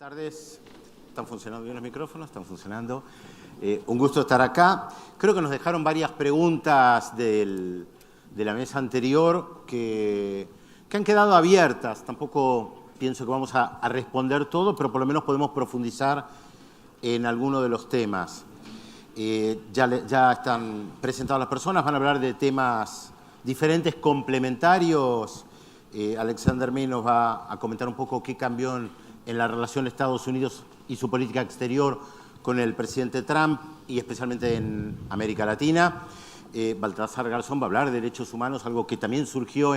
Tardes. ¿Están funcionando bien los micrófonos? ¿Están funcionando? Un gusto estar acá. Creo que nos dejaron varias preguntas de la mesa anterior que han quedado abiertas. Tampoco pienso que vamos a responder todo, pero por lo menos podemos profundizar en alguno de los temas. Ya están presentadas las personas, van a hablar de temas diferentes, complementarios. Alexander May nos va a comentar un poco qué cambió en la relación Estados Unidos y su política exterior con el presidente Trump y especialmente en América Latina. Baltasar Garzón va a hablar de derechos humanos, algo que también surgió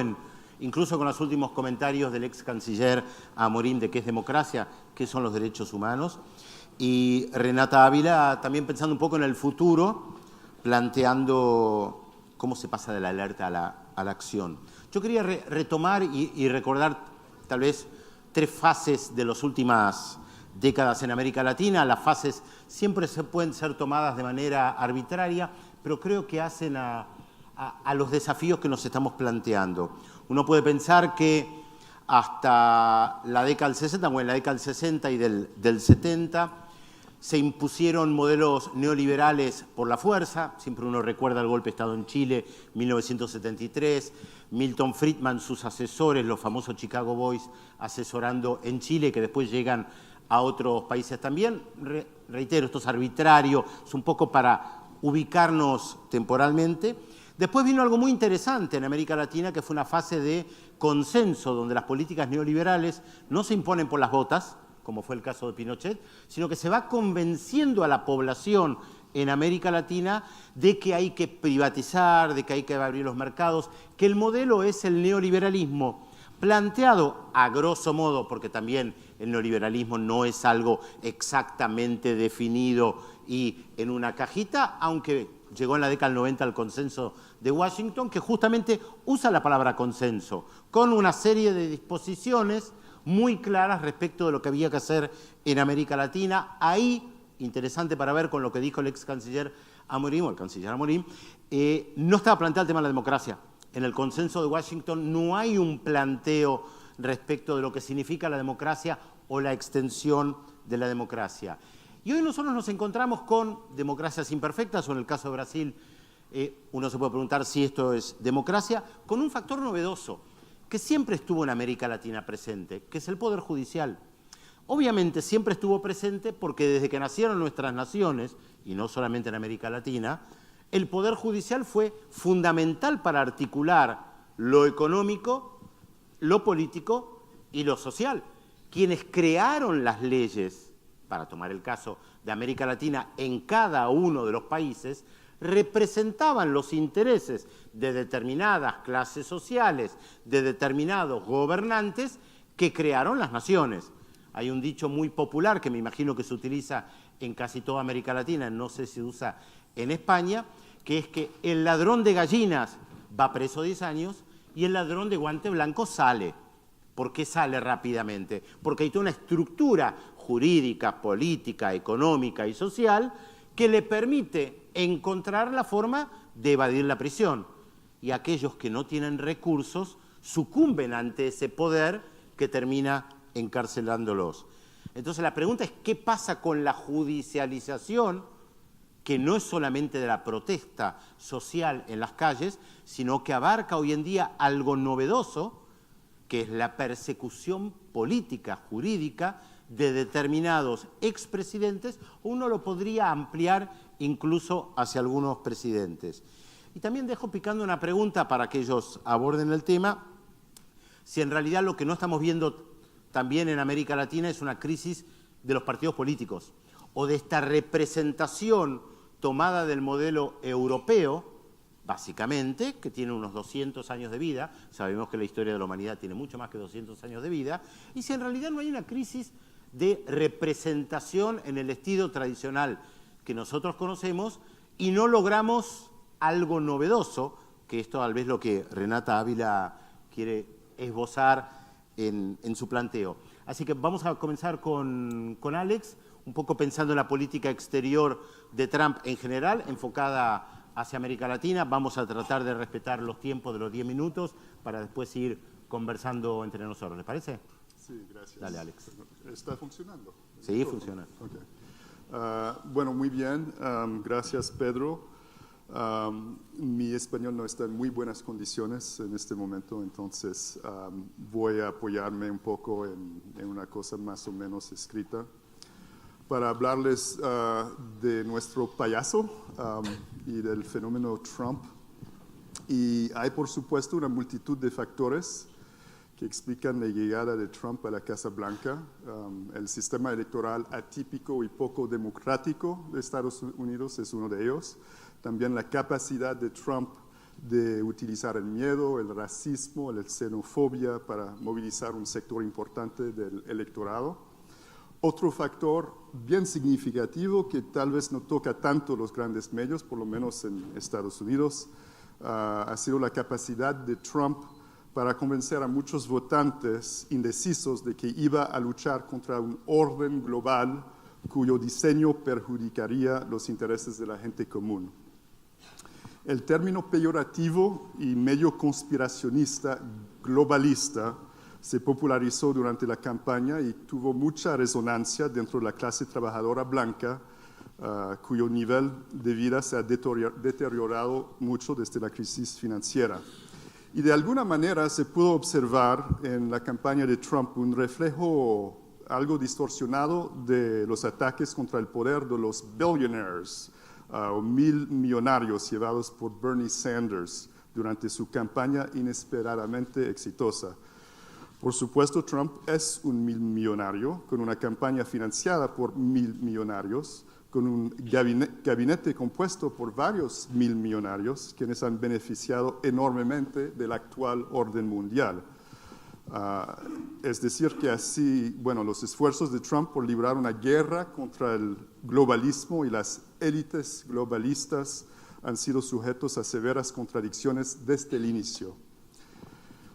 incluso con los últimos comentarios del ex canciller Amorim de qué es democracia, qué son los derechos humanos. Y Renata Ávila también pensando un poco en el futuro, planteando cómo se pasa de la alerta a la acción. Yo quería retomar y recordar tal vez 3 fases de las últimas décadas en América Latina. Las fases siempre pueden ser tomadas de manera arbitraria, pero creo que hacen a los desafíos que nos estamos planteando. Uno puede pensar que hasta la década del 60, o en la década del 60 y del 70, se impusieron modelos neoliberales por la fuerza. Siempre uno recuerda el golpe de Estado en Chile, 1973, Milton Friedman, sus asesores, los famosos Chicago Boys, asesorando en Chile, que después llegan a otros países también. Reitero, esto es arbitrario, es un poco para ubicarnos temporalmente. Después vino algo muy interesante en América Latina, que fue una fase de consenso, donde las políticas neoliberales no se imponen por las botas, como fue el caso de Pinochet, sino que se va convenciendo a la población en América Latina de que hay que privatizar, de que hay que abrir los mercados, que el modelo es el neoliberalismo, planteado a grosso modo, porque también el neoliberalismo no es algo exactamente definido y en una cajita, aunque llegó en la década del 90 al consenso de Washington, que justamente usa la palabra consenso, con una serie de disposiciones muy claras respecto de lo que había que hacer en América Latina. Ahí, interesante para ver con lo que dijo el ex canciller Amorim, o el canciller Amorim, no estaba planteado el tema de la democracia. En el consenso de Washington no hay un planteo respecto de lo que significa la democracia o la extensión de la democracia. Y hoy nosotros nos encontramos con democracias imperfectas, o en el caso de Brasil, uno se puede preguntar si esto es democracia, con un factor novedoso que siempre estuvo en América Latina presente, que es el poder judicial. Obviamente siempre estuvo presente porque desde que nacieron nuestras naciones, y no solamente en América Latina, el poder judicial fue fundamental para articular lo económico, lo político y lo social. Quienes crearon las leyes, para tomar el caso de América Latina, en cada uno de los países, representaban los intereses de determinadas clases sociales, de determinados gobernantes que crearon las naciones. Hay un dicho muy popular que me imagino que se utiliza en casi toda América Latina, no sé si se usa en España, que es que el ladrón de gallinas va preso 10 años y el ladrón de guante blanco sale. ¿Por qué sale rápidamente? Porque hay toda una estructura jurídica, política, económica y social que le permite encontrar la forma de evadir la prisión. Y aquellos que no tienen recursos sucumben ante ese poder que termina encarcelándolos. Entonces la pregunta es, ¿qué pasa con la judicialización, que no es solamente de la protesta social en las calles, sino que abarca hoy en día algo novedoso, que es la persecución política, jurídica, de determinados expresidentes? Uno lo podría ampliar incluso hacia algunos presidentes. Y también dejo picando una pregunta para que ellos aborden el tema, si en realidad lo que no estamos viendo también en América Latina es una crisis de los partidos políticos, o de esta representación tomada del modelo europeo, básicamente, que tiene unos 200 años de vida. Sabemos que la historia de la humanidad tiene mucho más que 200 años de vida, y si en realidad no hay una crisis de representación en el estilo tradicional que nosotros conocemos y no logramos algo novedoso, que esto tal vez lo que Renata Ávila quiere esbozar en su planteo. Así que vamos a comenzar con Alex, un poco pensando en la política exterior de Trump en general, enfocada hacia América Latina. Vamos a tratar de respetar los tiempos de los 10 minutos para después ir conversando entre nosotros. ¿Les parece? Sí, gracias. Dale, Alex. ¿Está funcionando? Sí, funciona. Okay. Bueno, muy bien. Gracias, Pedro. Mi español no está en muy buenas condiciones en este momento, entonces voy a apoyarme un poco en una cosa más o menos escrita para hablarles de nuestro payaso y del fenómeno Trump. Y hay, por supuesto, una multitud de factores que explican la llegada de Trump a la Casa Blanca. El sistema electoral atípico y poco democrático de Estados Unidos es uno de ellos. También la capacidad de Trump de utilizar el miedo, el racismo, la xenofobia para movilizar un sector importante del electorado. Otro factor bien significativo que tal vez no toca tanto los grandes medios, por lo menos en Estados Unidos, ha sido la capacidad de Trump para convencer a muchos votantes indecisos de que iba a luchar contra un orden global cuyo diseño perjudicaría los intereses de la gente común. El término peyorativo y medio conspiracionista globalista se popularizó durante la campaña y tuvo mucha resonancia dentro de la clase trabajadora blanca, cuyo nivel de vida se ha deteriorado mucho desde la crisis financiera. Y de alguna manera se pudo observar en la campaña de Trump un reflejo algo distorsionado de los ataques contra el poder de los billionaires o millonarios llevados por Bernie Sanders durante su campaña inesperadamente exitosa. Por supuesto, Trump es un millonario con una campaña financiada por millonarios, con un gabinete compuesto por varios millonarios quienes han beneficiado enormemente del actual orden mundial. Es decir, que así, bueno, los esfuerzos de Trump por librar una guerra contra el globalismo y las élites globalistas han sido sujetos a severas contradicciones desde el inicio.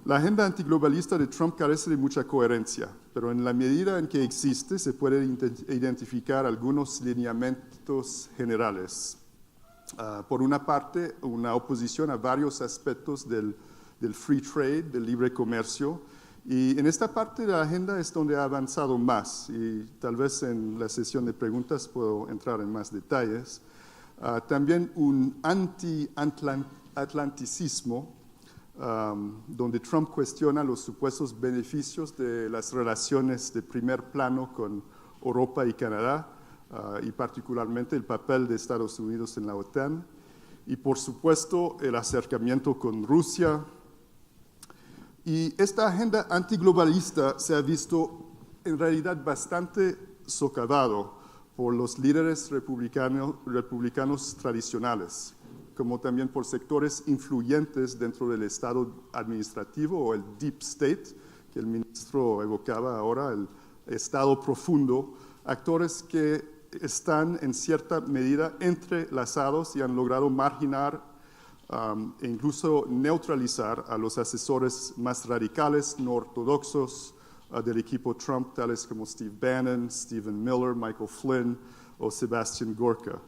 La agenda antiglobalista de Trump carece de mucha coherencia, pero en la medida en que existe se puede identificar algunos lineamientos generales. Por una parte, una oposición a varios aspectos del free trade, del libre comercio, y en esta parte de la agenda es donde ha avanzado más, y tal vez en la sesión de preguntas puedo entrar en más detalles. También un anti-atlanticismo, donde Trump cuestiona los supuestos beneficios de las relaciones de primer plano con Europa y Canadá, y particularmente el papel de Estados Unidos en la OTAN, y por supuesto el acercamiento con Rusia. Y esta agenda antiglobalista se ha visto en realidad bastante socavado por los líderes republicanos tradicionales, como también por sectores influyentes dentro del Estado administrativo o el Deep State, que el ministro evocaba ahora, el Estado profundo, actores que están en cierta medida entrelazados y han logrado marginar e incluso neutralizar a los asesores más radicales, no ortodoxos del equipo Trump, tales como Steve Bannon, Stephen Miller, Michael Flynn o Sebastian Gorka.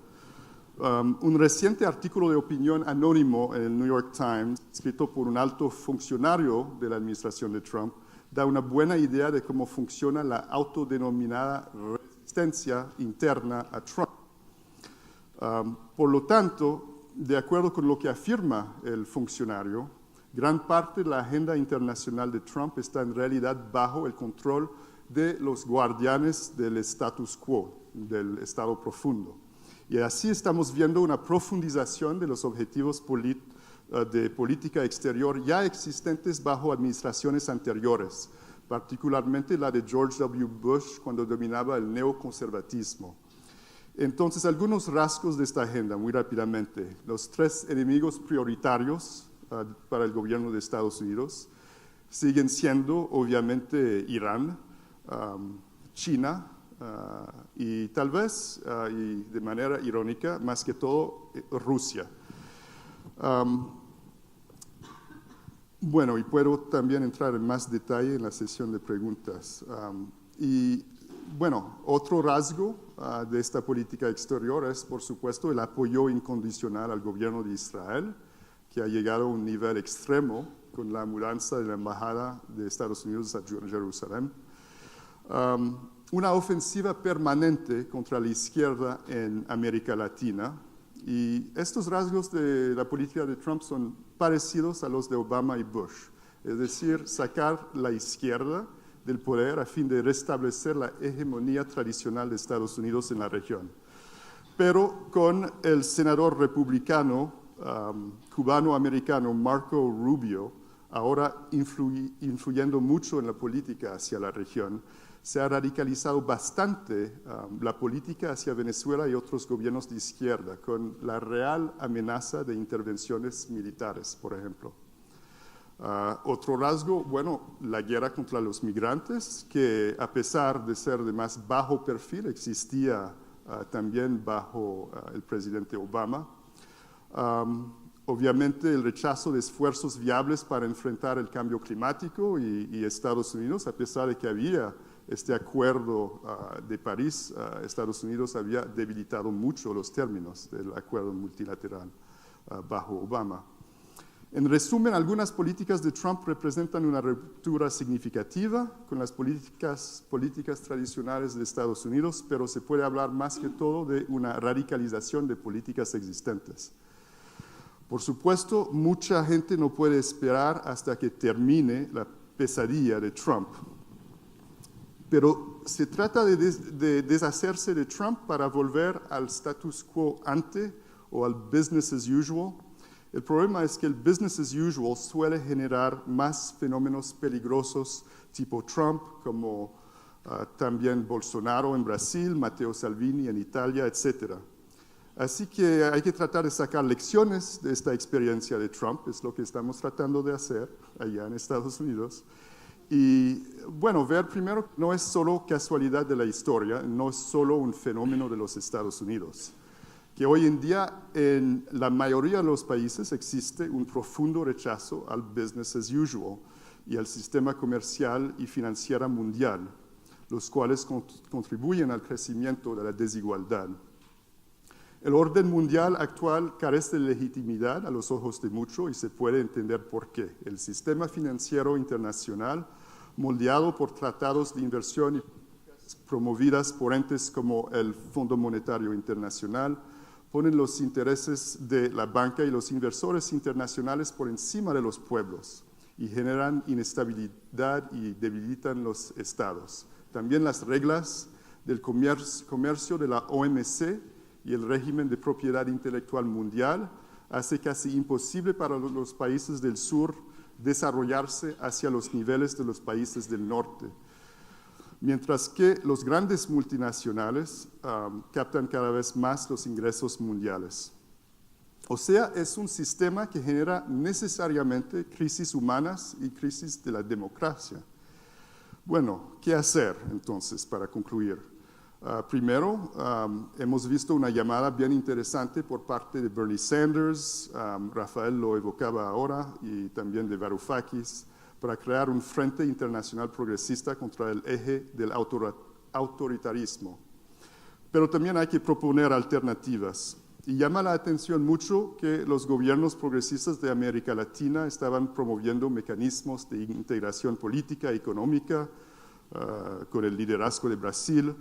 Un reciente artículo de opinión anónimo en el New York Times, escrito por un alto funcionario de la administración de Trump, da una buena idea de cómo funciona la autodenominada resistencia interna a Trump. Por lo tanto, de acuerdo con lo que afirma el funcionario, gran parte de la agenda internacional de Trump está en realidad bajo el control de los guardianes del status quo, del Estado profundo. Y así estamos viendo una profundización de los objetivos de política exterior ya existentes bajo administraciones anteriores, particularmente la de George W. Bush cuando dominaba el neoconservatismo. Entonces, algunos rasgos de esta agenda, muy rápidamente. Los 3 enemigos prioritarios para el gobierno de Estados Unidos siguen siendo, obviamente, Irán, China, y tal vez, y de manera irónica, más que todo, Rusia. Bueno, y puedo también entrar en más detalle en la sesión de preguntas. Y bueno, otro rasgo de esta política exterior es, por supuesto, el apoyo incondicional al gobierno de Israel, que ha llegado a un nivel extremo con la mudanza de la embajada de Estados Unidos a Jerusalén. una ofensiva permanente contra la izquierda en América Latina. Y estos rasgos de la política de Trump son parecidos a los de Obama y Bush, es decir, sacar la izquierda del poder a fin de restablecer la hegemonía tradicional de Estados Unidos en la región. Pero con el senador republicano cubano-americano Marco Rubio, ahora influyendo mucho en la política hacia la región, se ha radicalizado bastante la política hacia Venezuela y otros gobiernos de izquierda, con la real amenaza de intervenciones militares, por ejemplo. Otro rasgo, bueno, la guerra contra los migrantes, que a pesar de ser de más bajo perfil, existía también bajo el presidente Obama. Obviamente el rechazo de esfuerzos viables para enfrentar el cambio climático y Estados Unidos, a pesar de que había este acuerdo de París, Estados Unidos había debilitado mucho los términos del acuerdo multilateral bajo Obama. En resumen, algunas políticas de Trump representan una ruptura significativa con las políticas tradicionales de Estados Unidos, pero se puede hablar más que todo de una radicalización de políticas existentes. Por supuesto, mucha gente no puede esperar hasta que termine la pesadilla de Trump. Pero se trata de deshacerse de Trump para volver al status quo ante o al business as usual. El problema es que el business as usual suele generar más fenómenos peligrosos tipo Trump, como también Bolsonaro en Brasil, Matteo Salvini en Italia, etc. Así que hay que tratar de sacar lecciones de esta experiencia de Trump, es lo que estamos tratando de hacer allá en Estados Unidos. Y bueno, ver primero, no es solo casualidad de la historia, no es solo un fenómeno de los Estados Unidos, que hoy en día en la mayoría de los países existe un profundo rechazo al business as usual y al sistema comercial y financiero mundial, los cuales contribuyen al crecimiento de la desigualdad. El orden mundial actual carece de legitimidad a los ojos de muchos y se puede entender por qué. El sistema financiero internacional, moldeado por tratados de inversión y promovidas por entes como el Fondo Monetario Internacional, ponen los intereses de la banca y los inversores internacionales por encima de los pueblos y generan inestabilidad y debilitan los estados. También las reglas del comercio de la OMC y el régimen de propiedad intelectual mundial hace casi imposible para los países del sur desarrollarse hacia los niveles de los países del norte. Mientras que los grandes multinacionales captan cada vez más los ingresos mundiales. O sea, es un sistema que genera necesariamente crisis humanas y crisis de la democracia. Bueno, ¿qué hacer entonces para concluir? Primero, hemos visto una llamada bien interesante por parte de Bernie Sanders, Rafael lo evocaba ahora, y también de Varoufakis, para crear un frente internacional progresista contra el eje del autoritarismo. Pero también hay que proponer alternativas. Y llama la atención mucho que los gobiernos progresistas de América Latina estaban promoviendo mecanismos de integración política y económica, con el liderazgo de Brasil,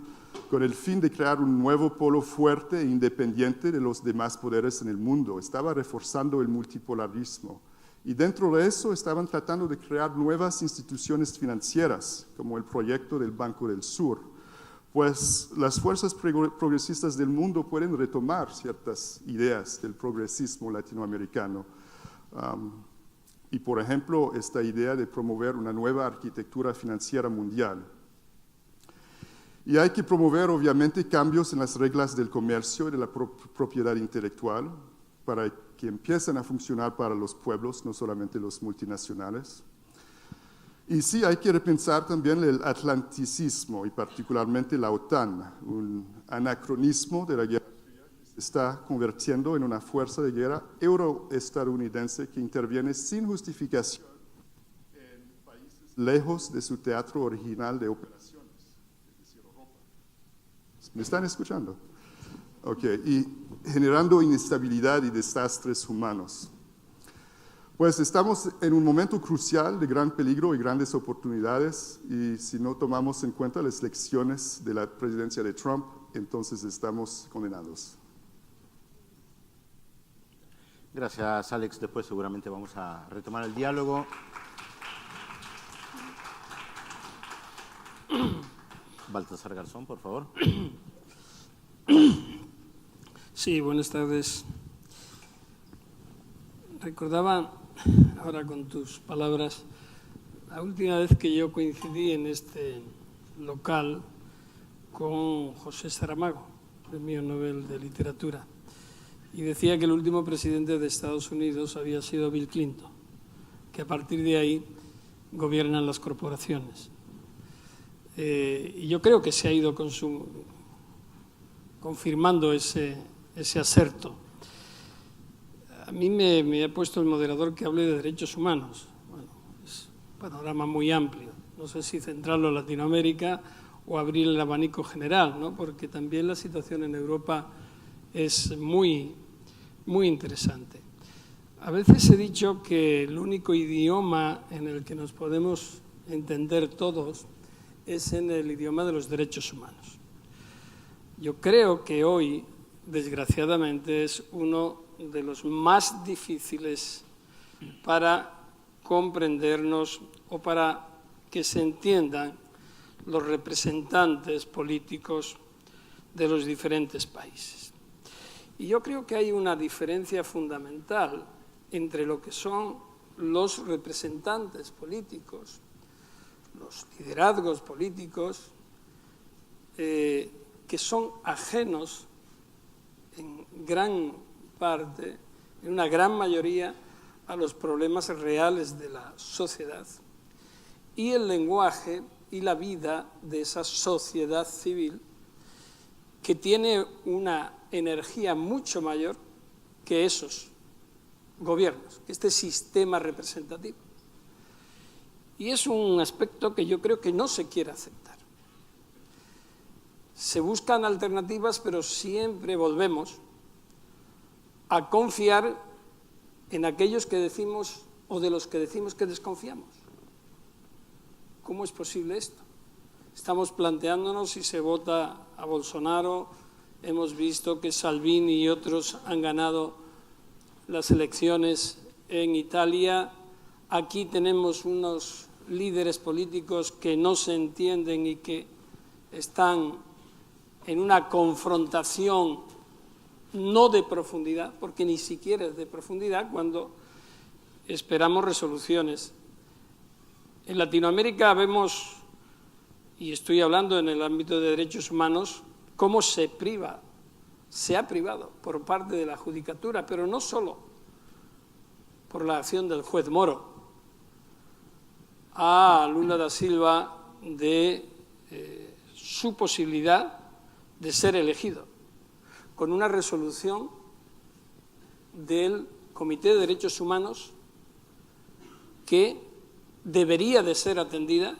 con el fin de crear un nuevo polo fuerte e independiente de los demás poderes en el mundo. Estaba reforzando el multipolarismo. Y dentro de eso estaban tratando de crear nuevas instituciones financieras, como el proyecto del Banco del Sur. Pues las fuerzas progresistas del mundo pueden retomar ciertas ideas del progresismo latinoamericano. Y, por ejemplo, esta idea de promover una nueva arquitectura financiera mundial. Y hay que promover, obviamente, cambios en las reglas del comercio y de la propiedad intelectual para que empiecen a funcionar para los pueblos, no solamente los multinacionales. Y sí, hay que repensar también el atlanticismo y particularmente la OTAN, un anacronismo de la guerra se está convirtiendo en una fuerza de guerra euroestadounidense que interviene sin justificación en países lejos de su teatro original de operaciones, es decir, Europa. ¿Me están escuchando? Ok, y generando inestabilidad y desastres humanos. Pues estamos en un momento crucial de gran peligro y grandes oportunidades, y si no tomamos en cuenta las lecciones de la presidencia de Trump, entonces estamos condenados. Gracias, Alex. Después seguramente vamos a retomar el diálogo. Baltasar Garzón, por favor. Sí, buenas tardes. Recordaba, ahora con tus palabras, la última vez que yo coincidí en este local con José Saramago, Premio Nobel de Literatura, y decía que el último presidente de Estados Unidos había sido Bill Clinton, que a partir de ahí gobiernan las corporaciones. Y yo creo que se ha ido confirmando ese aserto. A mí me ha puesto el moderador que hable de derechos humanos. Bueno, es un panorama muy amplio. No sé si centrarlo en Latinoamérica o abrir el abanico general, ¿no? Porque también la situación en Europa es muy, muy interesante. A veces he dicho que el único idioma en el que nos podemos entender todos es en el idioma de los derechos humanos. Yo creo que hoy, desgraciadamente, es uno de los más difíciles para comprendernos o para que se entiendan los representantes políticos de los diferentes países. Y yo creo que hay una diferencia fundamental entre lo que son los representantes políticos, los liderazgos políticos, que son ajenos en gran parte, en una gran mayoría, a los problemas reales de la sociedad, y el lenguaje y la vida de esa sociedad civil que tiene una energía mucho mayor que esos gobiernos, que este sistema representativo. Y es un aspecto que yo creo que no se quiere aceptar. Se buscan alternativas, pero siempre volvemos a confiar en aquellos que decimos o de los que decimos que desconfiamos. ¿Cómo es posible esto? Estamos planteándonos si se vota a Bolsonaro. Hemos visto que Salvini y otros han ganado las elecciones en Italia. Aquí tenemos unos líderes políticos que no se entienden y que están en una confrontación no de profundidad, porque ni siquiera es de profundidad cuando esperamos resoluciones. En Latinoamérica vemos, y estoy hablando en el ámbito de derechos humanos, cómo se ha privado por parte de la judicatura, pero no solo por la acción del juez Moro, a Lula da Silva de su posibilidad de ser elegido, con una resolución del Comité de Derechos Humanos que debería de ser atendida,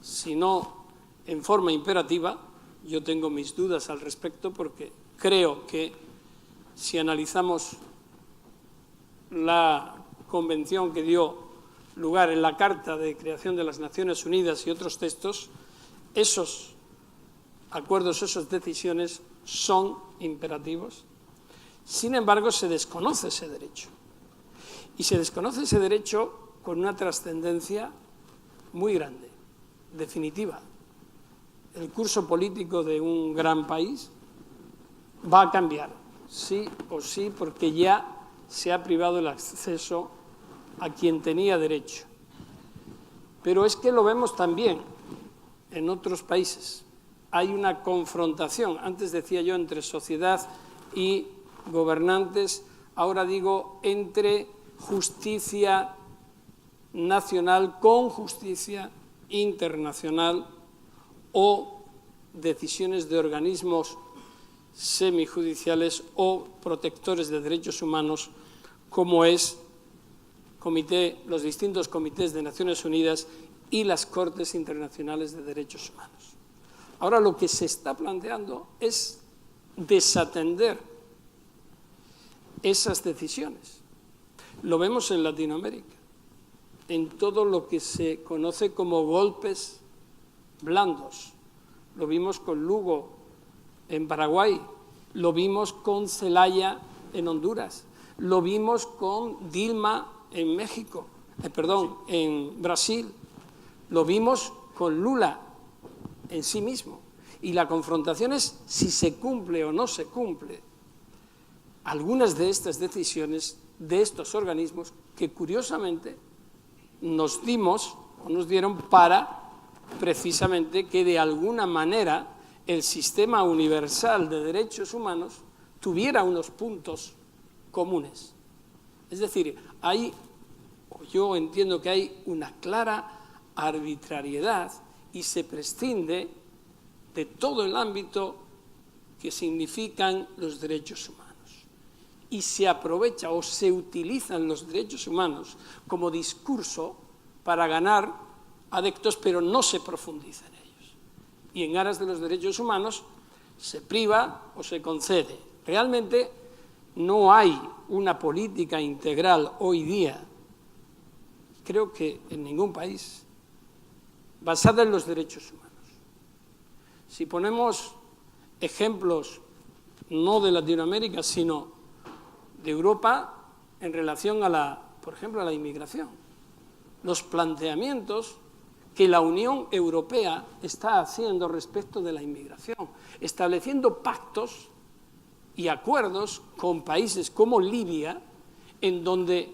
si no en forma imperativa. Yo tengo mis dudas al respecto porque creo que si analizamos la convención que dio lugar en la Carta de Creación de las Naciones Unidas y otros textos, esos acuerdos, esas decisiones son imperativos. Sin embargo, se desconoce ese derecho. Y se desconoce ese derecho con una trascendencia muy grande, definitiva. El curso político de un gran país va a cambiar, sí o sí, porque ya se ha privado el acceso a quien tenía derecho. Pero es que lo vemos también en otros países. Hay una confrontación, antes decía yo, entre sociedad y gobernantes, ahora digo entre justicia nacional con justicia internacional o decisiones de organismos semijudiciales o protectores de derechos humanos, como es los distintos comités de Naciones Unidas y las Cortes Internacionales de Derechos Humanos. Ahora lo que se está planteando es desatender esas decisiones. Lo vemos en Latinoamérica, en todo lo que se conoce como golpes blandos. Lo vimos con Lugo en Paraguay, lo vimos con Zelaya en Honduras, lo vimos con Dilma en México, en Brasil, lo vimos con Lula en sí mismo. Y la confrontación es si se cumple o no se cumple algunas de estas decisiones de estos organismos que curiosamente nos dieron para precisamente que de alguna manera el sistema universal de derechos humanos tuviera unos puntos comunes. Es decir, yo entiendo que hay una clara arbitrariedad y se prescinde de todo el ámbito que significan los derechos humanos. Y se aprovecha o se utilizan los derechos humanos como discurso para ganar adeptos, pero no se profundiza en ellos. Y en aras de los derechos humanos se priva o se concede. Realmente no hay una política integral hoy día, creo que en ningún país, basada en los derechos humanos. Si ponemos ejemplos no de Latinoamérica, sino de Europa en relación por ejemplo, a la inmigración. Los planteamientos que la Unión Europea está haciendo respecto de la inmigración, estableciendo pactos y acuerdos con países como Libia, en donde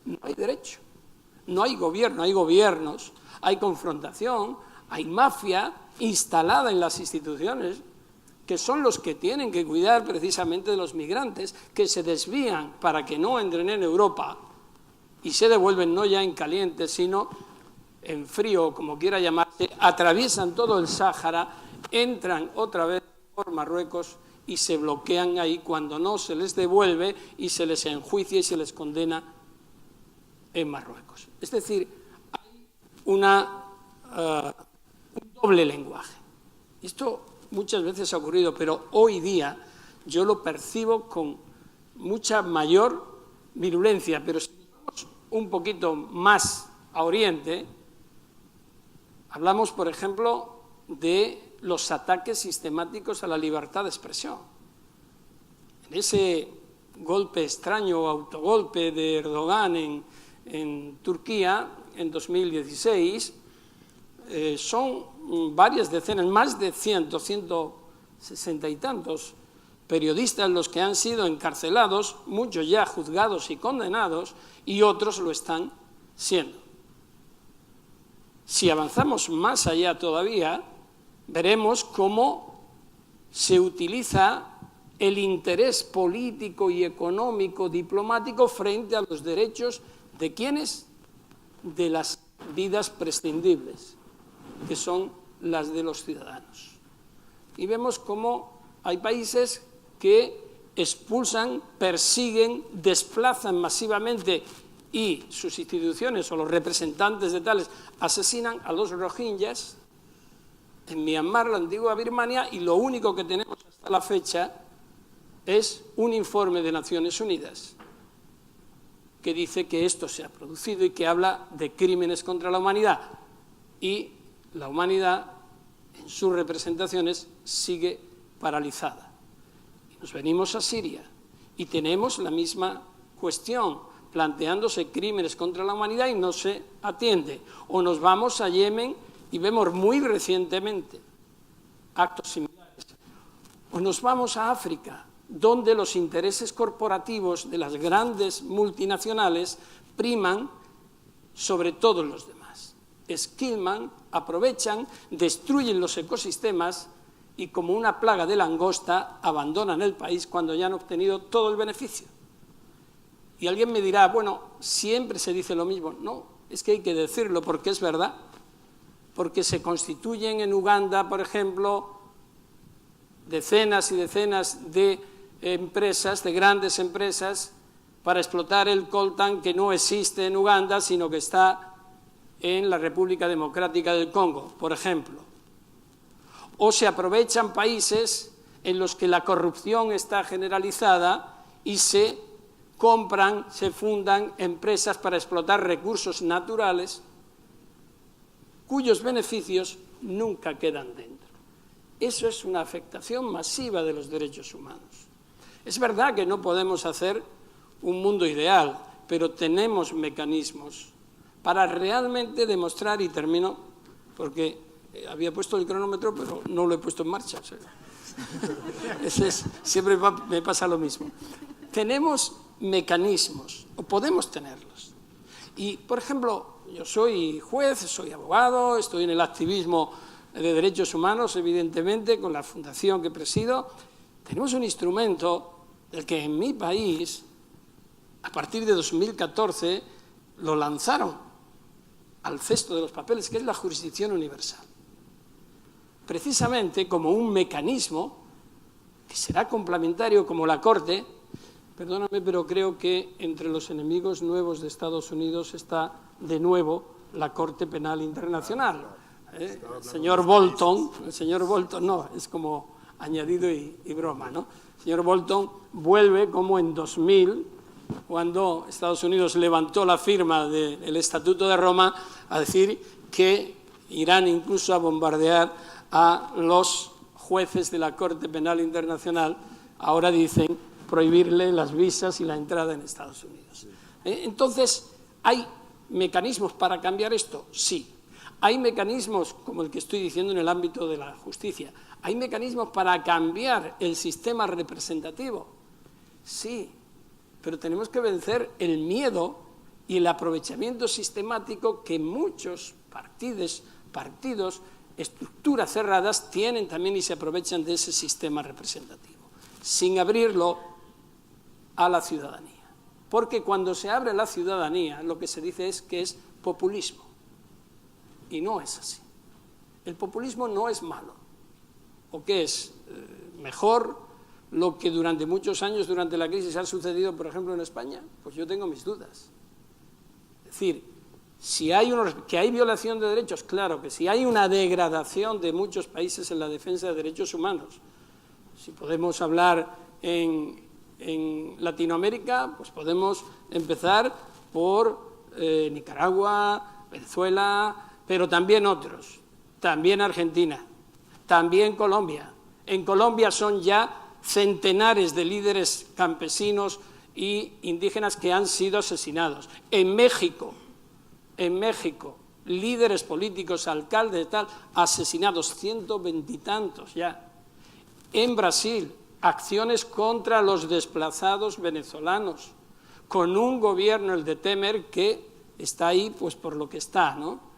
no hay derecho, no hay gobierno, hay gobiernos, hay confrontación, hay mafia instalada en las instituciones, que son los que tienen que cuidar precisamente de los migrantes que se desvían para que no entren en Europa y se devuelven no ya en caliente, sino en frío, como quiera llamarse, atraviesan todo el Sáhara, entran otra vez por Marruecos y se bloquean ahí cuando no se les devuelve y se les enjuicia y se les condena en Marruecos. Es decir, hay un doble lenguaje. Esto muchas veces ha ocurrido, pero hoy día yo lo percibo con mucha mayor virulencia. Pero si vamos un poquito más a Oriente, hablamos, por ejemplo, de los ataques sistemáticos a la libertad de expresión. En ese golpe extraño o autogolpe de Erdogan en Turquía en 2016, son varias decenas, más de 160 y tantos periodistas los que han sido encarcelados, muchos ya juzgados y condenados, y otros lo están siendo. Si avanzamos más allá todavía, veremos cómo se utiliza el interés político y económico, diplomático, frente a los derechos de ¿quiénes? De las vidas prescindibles, que son las de los ciudadanos. Y vemos cómo hay países que expulsan, persiguen, desplazan masivamente y sus instituciones o los representantes de tales asesinan a los rohingyas en Myanmar, la antigua Birmania, y lo único que tenemos hasta la fecha es un informe de Naciones Unidas que dice que esto se ha producido y que habla de crímenes contra la humanidad. Y la humanidad, en sus representaciones, sigue paralizada. Y nos venimos a Siria y tenemos la misma cuestión, planteándose crímenes contra la humanidad y no se atiende. O nos vamos a Yemen y vemos muy recientemente actos similares. O nos vamos a África, donde los intereses corporativos de las grandes multinacionales priman sobre todos los demás. Esquilman, aprovechan, destruyen los ecosistemas y como una plaga de langosta abandonan el país cuando ya han obtenido todo el beneficio. Y alguien me dirá, bueno, siempre se dice lo mismo. No, es que hay que decirlo porque es verdad. Porque se constituyen en Uganda, por ejemplo, decenas y decenas de empresas, de grandes empresas, para explotar el coltán que no existe en Uganda, sino que está en la República Democrática del Congo, por ejemplo. O se aprovechan países en los que la corrupción está generalizada y se compran, se fundan empresas para explotar recursos naturales cuyos beneficios nunca quedan dentro. Eso es una afectación masiva de los derechos humanos. Es verdad que no podemos hacer un mundo ideal, pero tenemos mecanismos para realmente demostrar, y termino, porque había puesto el cronómetro, pero no lo he puesto en marcha. O sea, siempre me pasa lo mismo. Tenemos mecanismos, o podemos tenerlos. Y, por ejemplo, yo soy juez, soy abogado, estoy en el activismo de derechos humanos, evidentemente, con la fundación que presido. Tenemos un instrumento del que en mi país, a partir de 2014, lo lanzaron al cesto de los papeles, que es la jurisdicción universal. Precisamente como un mecanismo que será complementario como la Corte. Perdóname, pero creo que entre los enemigos nuevos de Estados Unidos está de nuevo la Corte Penal Internacional. El señor Bolton, no, es como añadido y broma, ¿no? El señor Bolton vuelve como en 2000, cuando Estados Unidos levantó la firma del Estatuto de Roma, a decir que irán incluso a bombardear a los jueces de la Corte Penal Internacional. Ahora dicen prohibirle las visas y la entrada en Estados Unidos. Entonces, ¿hay mecanismos para cambiar esto? Sí. ¿Hay mecanismos, como el que estoy diciendo en el ámbito de la justicia, hay mecanismos para cambiar el sistema representativo? Sí, pero tenemos que vencer el miedo y el aprovechamiento sistemático que muchos partidos, estructuras cerradas, tienen también y se aprovechan de ese sistema representativo, sin abrirlo a la ciudadanía. Porque cuando se abre a la ciudadanía, lo que se dice es que es populismo. Y no es así. El populismo no es malo. ¿O qué es? ¿Mejor lo que durante muchos años, durante la crisis, ha sucedido, por ejemplo, en España? Pues yo tengo mis dudas. Es decir, que hay violación de derechos, claro que sí. Hay una degradación de muchos países en la defensa de derechos humanos. Si podemos hablar en Latinoamérica, pues podemos empezar por Nicaragua, Venezuela, pero también otros, también Argentina, también Colombia. En Colombia son ya centenares de líderes campesinos y indígenas que han sido asesinados. En México, líderes políticos, alcaldes, tal, asesinados, 120 y tantos ya. En Brasil, acciones contra los desplazados venezolanos, con un gobierno, el de Temer, que está ahí pues por lo que está, ¿no?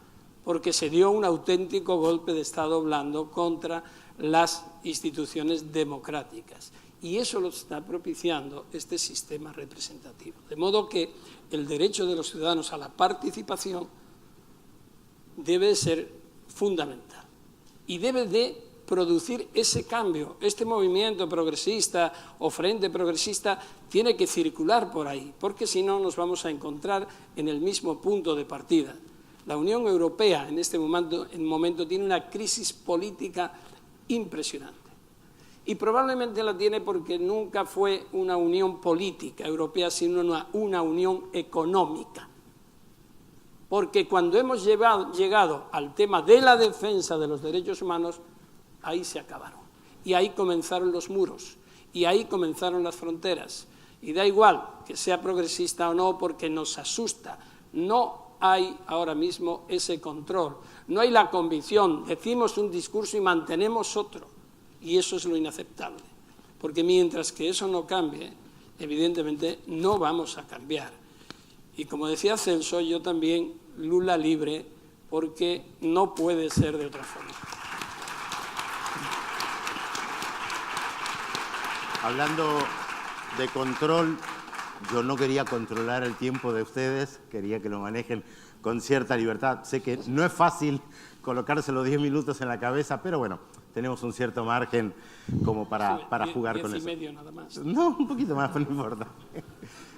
Porque se dio un auténtico golpe de Estado blando contra las instituciones democráticas. Y eso lo está propiciando este sistema representativo. De modo que el derecho de los ciudadanos a la participación debe ser fundamental y debe de producir ese cambio. Este movimiento progresista o frente progresista tiene que circular por ahí, porque si no nos vamos a encontrar en el mismo punto de partida. La Unión Europea en este momento tiene una crisis política impresionante. Y probablemente la tiene porque nunca fue una unión política europea, sino una unión económica. Porque cuando hemos llegado al tema de la defensa de los derechos humanos, ahí se acabaron. Y ahí comenzaron los muros. Y ahí comenzaron las fronteras. Y da igual que sea progresista o no, porque nos asusta. No hay ahora mismo ese control. No hay la convicción. Decimos un discurso y mantenemos otro. Y eso es lo inaceptable. Porque mientras que eso no cambie, evidentemente no vamos a cambiar. Y como decía Celso, yo también, Lula libre, porque no puede ser de otra forma. Hablando de control, yo no quería controlar el tiempo de ustedes, quería que lo manejen con cierta libertad. Sé que no es fácil colocarse los 10 minutos en la cabeza, pero bueno, tenemos un cierto margen como para jugar con eso. 10 y medio nada más. No, un poquito más, pero no importa.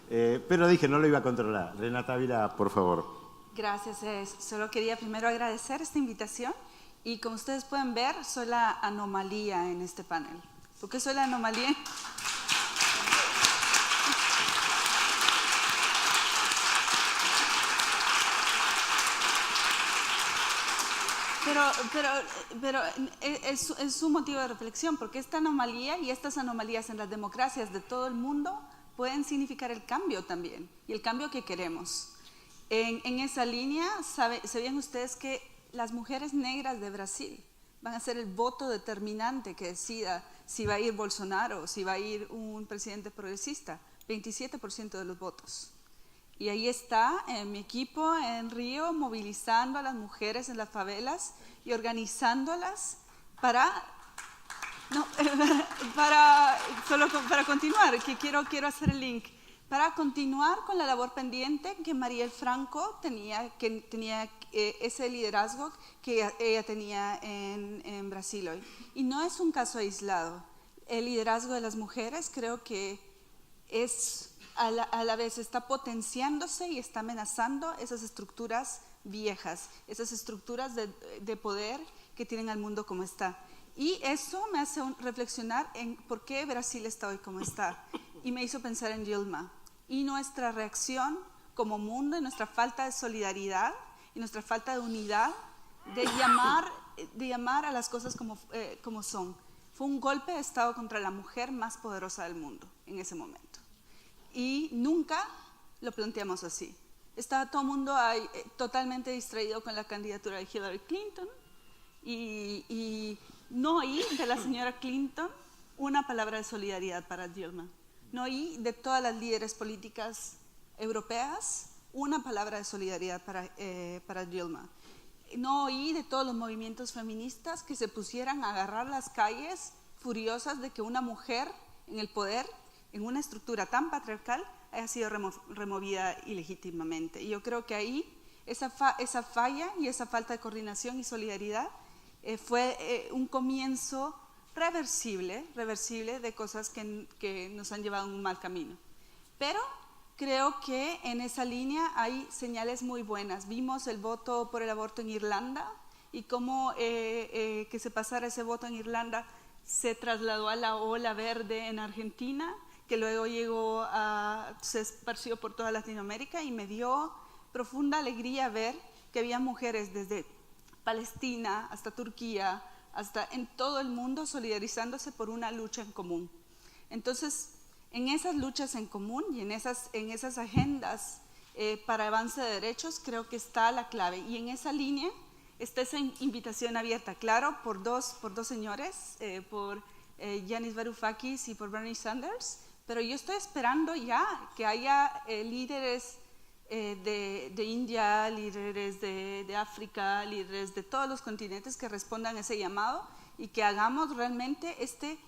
Pero dije, no lo iba a controlar. Renata Ávila, por favor. Gracias. Solo quería primero agradecer esta invitación y como ustedes pueden ver, soy la anomalía en este panel. ¿Por qué soy la anomalía? pero es un motivo de reflexión, porque esta anomalía y estas anomalías en las democracias de todo el mundo pueden significar el cambio también, y el cambio que queremos. En esa línea, ¿sabían ustedes que las mujeres negras de Brasil van a ser el voto determinante que decida si va a ir Bolsonaro o si va a ir un presidente progresista? 27% de los votos. Y ahí está mi equipo en Río movilizando a las mujeres en las favelas y organizándolas para continuar, que quiero hacer el link, para continuar con la labor pendiente que Marielle Franco tenía ese liderazgo que ella tenía en Brasil hoy. Y no es un caso aislado. El liderazgo de las mujeres creo que es a la vez está potenciándose y está amenazando esas estructuras viejas, esas estructuras de poder que tienen al mundo como está. Y eso me hace reflexionar en por qué Brasil está hoy como está. Y me hizo pensar en Dilma. Y nuestra reacción como mundo, y nuestra falta de solidaridad, y nuestra falta de unidad, de llamar a las cosas como son. Fue un golpe de Estado contra la mujer más poderosa del mundo en ese momento. Y nunca lo planteamos así. Estaba todo el mundo totalmente distraído con la candidatura de Hillary Clinton y no oí de la señora Clinton una palabra de solidaridad para Dilma. No oí de todas las líderes políticas europeas una palabra de solidaridad para Dilma. No oí de todos los movimientos feministas que se pusieran a agarrar las calles furiosas de que una mujer en el poder, en una estructura tan patriarcal, haya sido removida ilegítimamente. Y yo creo que ahí esa falla y esa falta de coordinación y solidaridad fue un comienzo reversible de cosas que nos han llevado a un mal camino. Pero creo que en esa línea hay señales muy buenas. Vimos el voto por el aborto en Irlanda y cómo que se pasara ese voto en Irlanda se trasladó a la ola verde en Argentina, que luego se esparció por toda Latinoamérica, y me dio profunda alegría ver que había mujeres desde Palestina hasta Turquía, hasta en todo el mundo solidarizándose por una lucha en común. Entonces, en esas luchas en común y en esas agendas para avance de derechos, creo que está la clave. Y en esa línea está esa invitación abierta, claro, por dos señores, por Yanis Varoufakis y por Bernie Sanders, pero yo estoy esperando ya que haya líderes de India, líderes de África, líderes de todos los continentes que respondan a ese llamado y que hagamos realmente este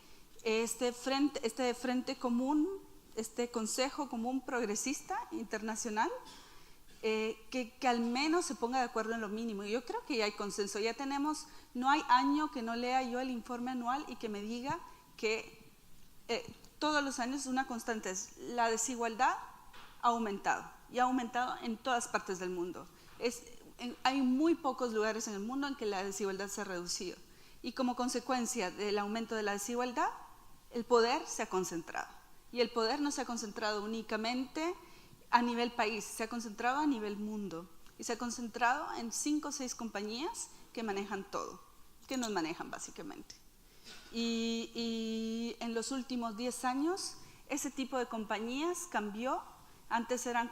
frente común, este Consejo Común Progresista Internacional, que al menos se ponga de acuerdo en lo mínimo. Yo creo que ya hay consenso, ya tenemos, no hay año que no lea yo el informe anual y que me diga que todos los años una constante es la desigualdad ha aumentado y ha aumentado en todas partes del mundo. Hay muy pocos lugares en el mundo en que la desigualdad se ha reducido y como consecuencia del aumento de la desigualdad el poder se ha concentrado y el poder no se ha concentrado únicamente a nivel país, se ha concentrado a nivel mundo y se ha concentrado en 5 o 6 compañías que manejan todo, que nos manejan básicamente. Y en los últimos 10 años ese tipo de compañías cambió. Antes eran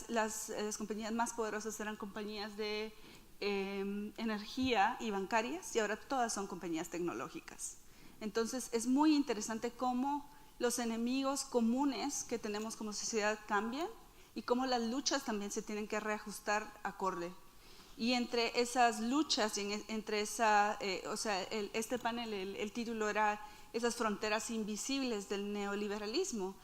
las compañías más poderosas eran compañías de energía y bancarias y ahora todas son compañías tecnológicas. Entonces es muy interesante cómo los enemigos comunes que tenemos como sociedad cambian y cómo las luchas también se tienen que reajustar acorde. Y entre esas luchas, este panel, el título era esas fronteras invisibles del neoliberalismo.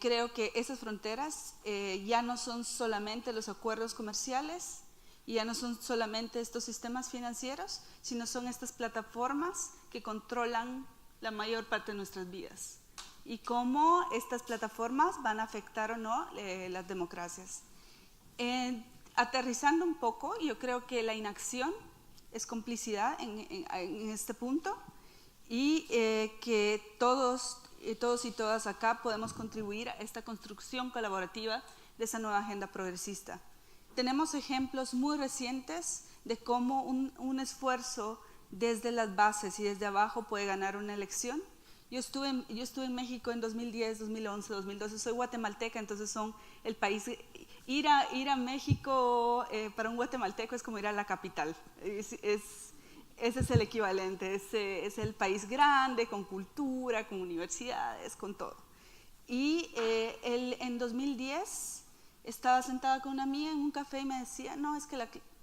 Creo que esas fronteras ya no son solamente los acuerdos comerciales, ya no son solamente estos sistemas financieros, sino son estas plataformas que controlan la mayor parte de nuestras vidas. Y cómo estas plataformas van a afectar o no las democracias. Aterrizando un poco, yo creo que la inacción es complicidad en este punto y que todos y todas acá podemos contribuir a esta construcción colaborativa de esa nueva agenda progresista. Tenemos ejemplos muy recientes de cómo un esfuerzo desde las bases y desde abajo puede ganar una elección. Yo estuve en México en 2010, 2011, 2012, soy guatemalteca, entonces son el país, ir a México para un guatemalteco es como ir a la capital, ese es el equivalente, es el país grande, con cultura, con universidades, con todo. Y en 2010 estaba sentada con una amiga en un café y me decía, no, es que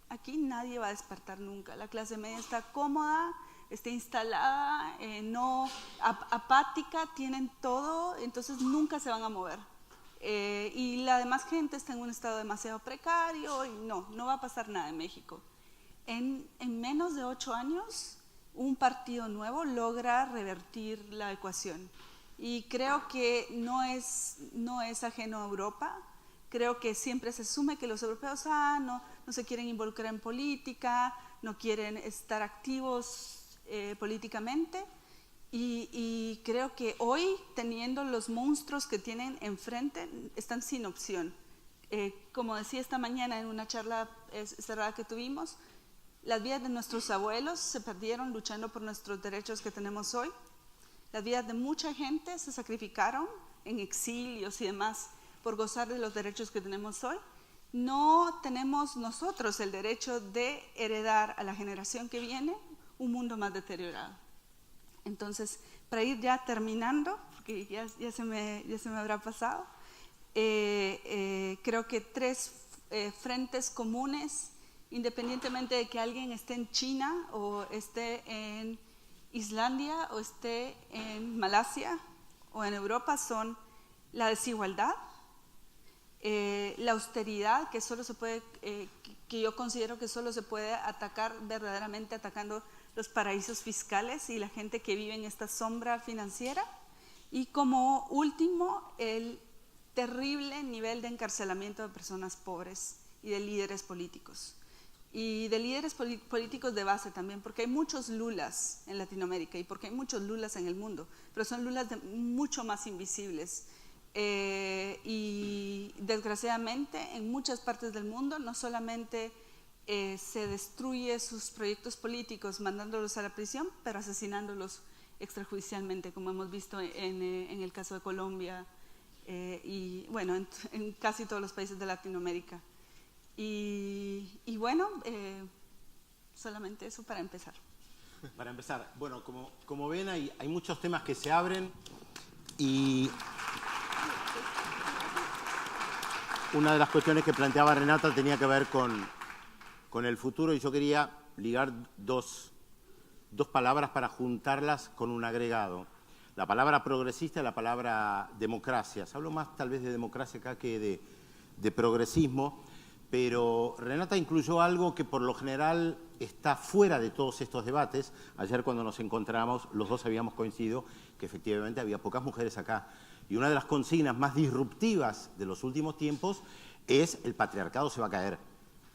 aquí nadie va a despertar nunca, la clase media está cómoda, está instalada, apática, tienen todo, entonces nunca se van a mover. Y la demás gente está en un estado demasiado precario y no va a pasar nada en México. En menos de 8 años, un partido nuevo logra revertir la ecuación. Y creo que no es ajeno a Europa. Creo que siempre se asume que los europeos no se quieren involucrar en política, no quieren estar activos políticamente. Y creo que hoy, teniendo los monstruos que tienen enfrente, están sin opción. Como decía esta mañana en una charla cerrada que tuvimos, las vidas de nuestros abuelos se perdieron luchando por nuestros derechos que tenemos hoy. Las vidas de mucha gente se sacrificaron en exilios y demás por gozar de los derechos que tenemos hoy. No tenemos nosotros el derecho de heredar a la generación que viene un mundo más deteriorado. Entonces, para ir ya terminando, porque ya se me habrá pasado, creo que 3 frentes comunes, independientemente de que alguien esté en China o esté en Islandia o esté en Malasia o en Europa, son la desigualdad, la austeridad, que yo considero que solo se puede atacar verdaderamente atacando los paraísos fiscales y la gente que vive en esta sombra financiera, y como último, el terrible nivel de encarcelamiento de personas pobres y de líderes políticos. Y de líderes políticos de base también, porque hay muchos lulas en Latinoamérica y porque hay muchos lulas en el mundo, pero son lulas mucho más invisibles. Y desgraciadamente en muchas partes del mundo no solamente se destruye sus proyectos políticos mandándolos a la prisión, pero asesinándolos extrajudicialmente, como hemos visto en el caso de Colombia y bueno, en casi todos los países de Latinoamérica. Y bueno, solamente eso para empezar. Para empezar, bueno, como ven, hay muchos temas que se abren y una de las cuestiones que planteaba Renata tenía que ver con el futuro, y yo quería ligar dos palabras para juntarlas con un agregado. La palabra progresista y la palabra democracia. Se hablo más tal vez de democracia acá que de progresismo, pero Renata incluyó algo que por lo general está fuera de todos estos debates. Ayer cuando nos encontramos, los dos habíamos coincidido que efectivamente había pocas mujeres acá. Y una de las consignas más disruptivas de los últimos tiempos es el patriarcado se va a caer,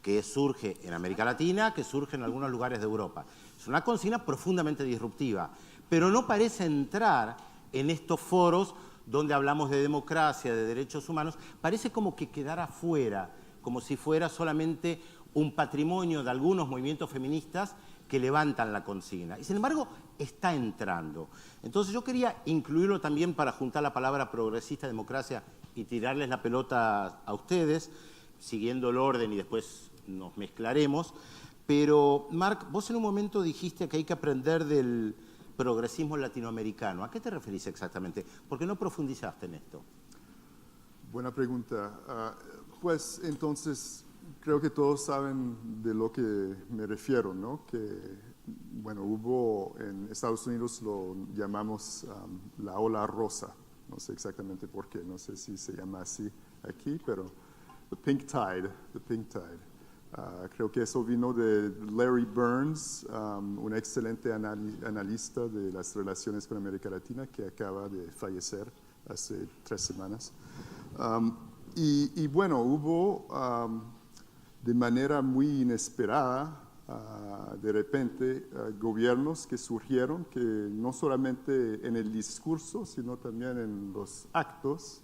que surge en América Latina, que surge en algunos lugares de Europa. Es una consigna profundamente disruptiva, pero no parece entrar en estos foros donde hablamos de democracia, de derechos humanos, parece como que quedara fuera, como si fuera solamente un patrimonio de algunos movimientos feministas que levantan la consigna. Y sin embargo, está entrando. Entonces yo quería incluirlo también para juntar la palabra progresista, democracia y tirarles la pelota a ustedes, siguiendo el orden y después nos mezclaremos. Pero, Marc, vos en un momento dijiste que hay que aprender del progresismo latinoamericano. ¿A qué te referís exactamente? ¿Por qué no profundizaste en esto? Buena pregunta. Pues entonces creo que todos saben de lo que me refiero, ¿no? Que, bueno, hubo en Estados Unidos lo llamamos la ola rosa. No sé exactamente por qué, no sé si se llama así aquí, pero the pink tide. Creo que eso vino de Larry Burns, un excelente analista de las relaciones con América Latina que acaba de fallecer hace 3 semanas. Y bueno, hubo de manera muy inesperada, de repente, gobiernos que surgieron que no solamente en el discurso, sino también en los actos,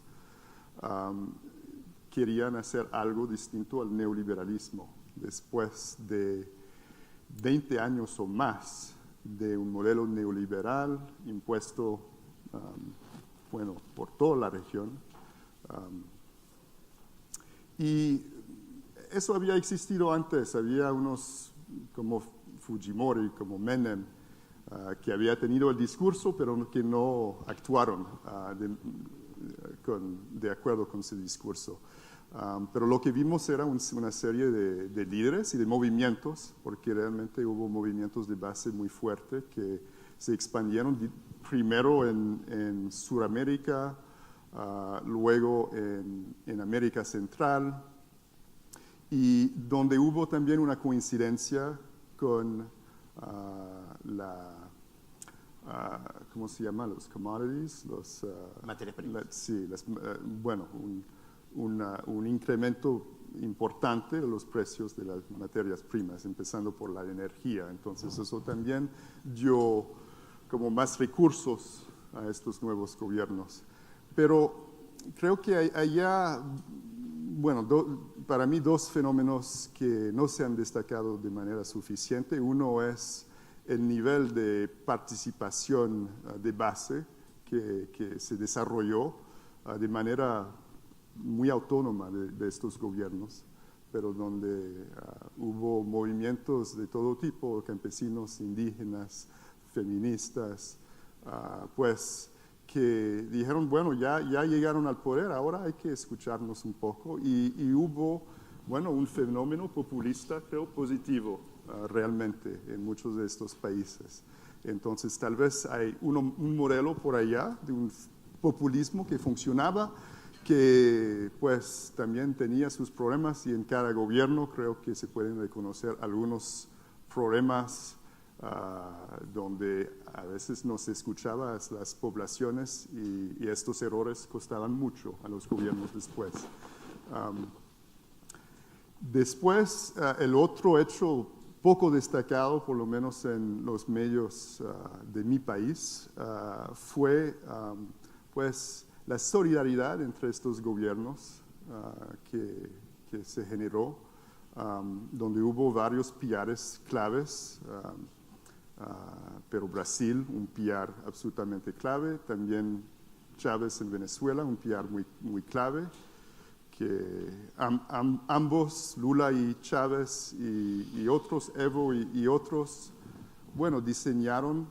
querían hacer algo distinto al neoliberalismo después de 20 años o más de un modelo neoliberal impuesto, bueno, por toda la región. Y eso había existido antes, había unos como Fujimori, como Menem, que había tenido el discurso, pero que no actuaron de acuerdo con ese discurso. Pero lo que vimos era una serie de líderes y de movimientos, porque realmente hubo movimientos de base muy fuerte que se expandieron primero en Sudamérica, luego en América Central, y donde hubo también una coincidencia con ¿cómo se llama? Los commodities, materias primas. Sí, bueno, un incremento importante de los precios de las materias primas, empezando por la energía. Entonces eso también dio como más recursos a estos nuevos gobiernos. Pero creo que allá, bueno, para mí dos fenómenos que no se han destacado de manera suficiente. Uno es el nivel de participación de base que se desarrolló de manera muy autónoma de estos gobiernos, pero donde hubo movimientos de todo tipo, campesinos, indígenas, feministas, pues que dijeron, bueno, ya llegaron al poder, ahora hay que escucharnos un poco, y hubo, bueno, un fenómeno populista, creo, positivo realmente en muchos de estos países. Entonces, tal vez hay un modelo por allá de un populismo que funcionaba, que pues también tenía sus problemas, y en cada gobierno creo que se pueden reconocer algunos problemas donde a veces no se escuchaba a las poblaciones, y estos errores costaban mucho a los gobiernos después. Después, el otro hecho poco destacado, por lo menos en los medios de mi país, fue pues la solidaridad entre estos gobiernos que se generó, donde hubo varios pilares claves, pero Brasil, un pilar absolutamente clave, también Chávez en Venezuela, un pilar muy clave, que ambos, Lula y Chávez y otros, Evo y otros, bueno, diseñaron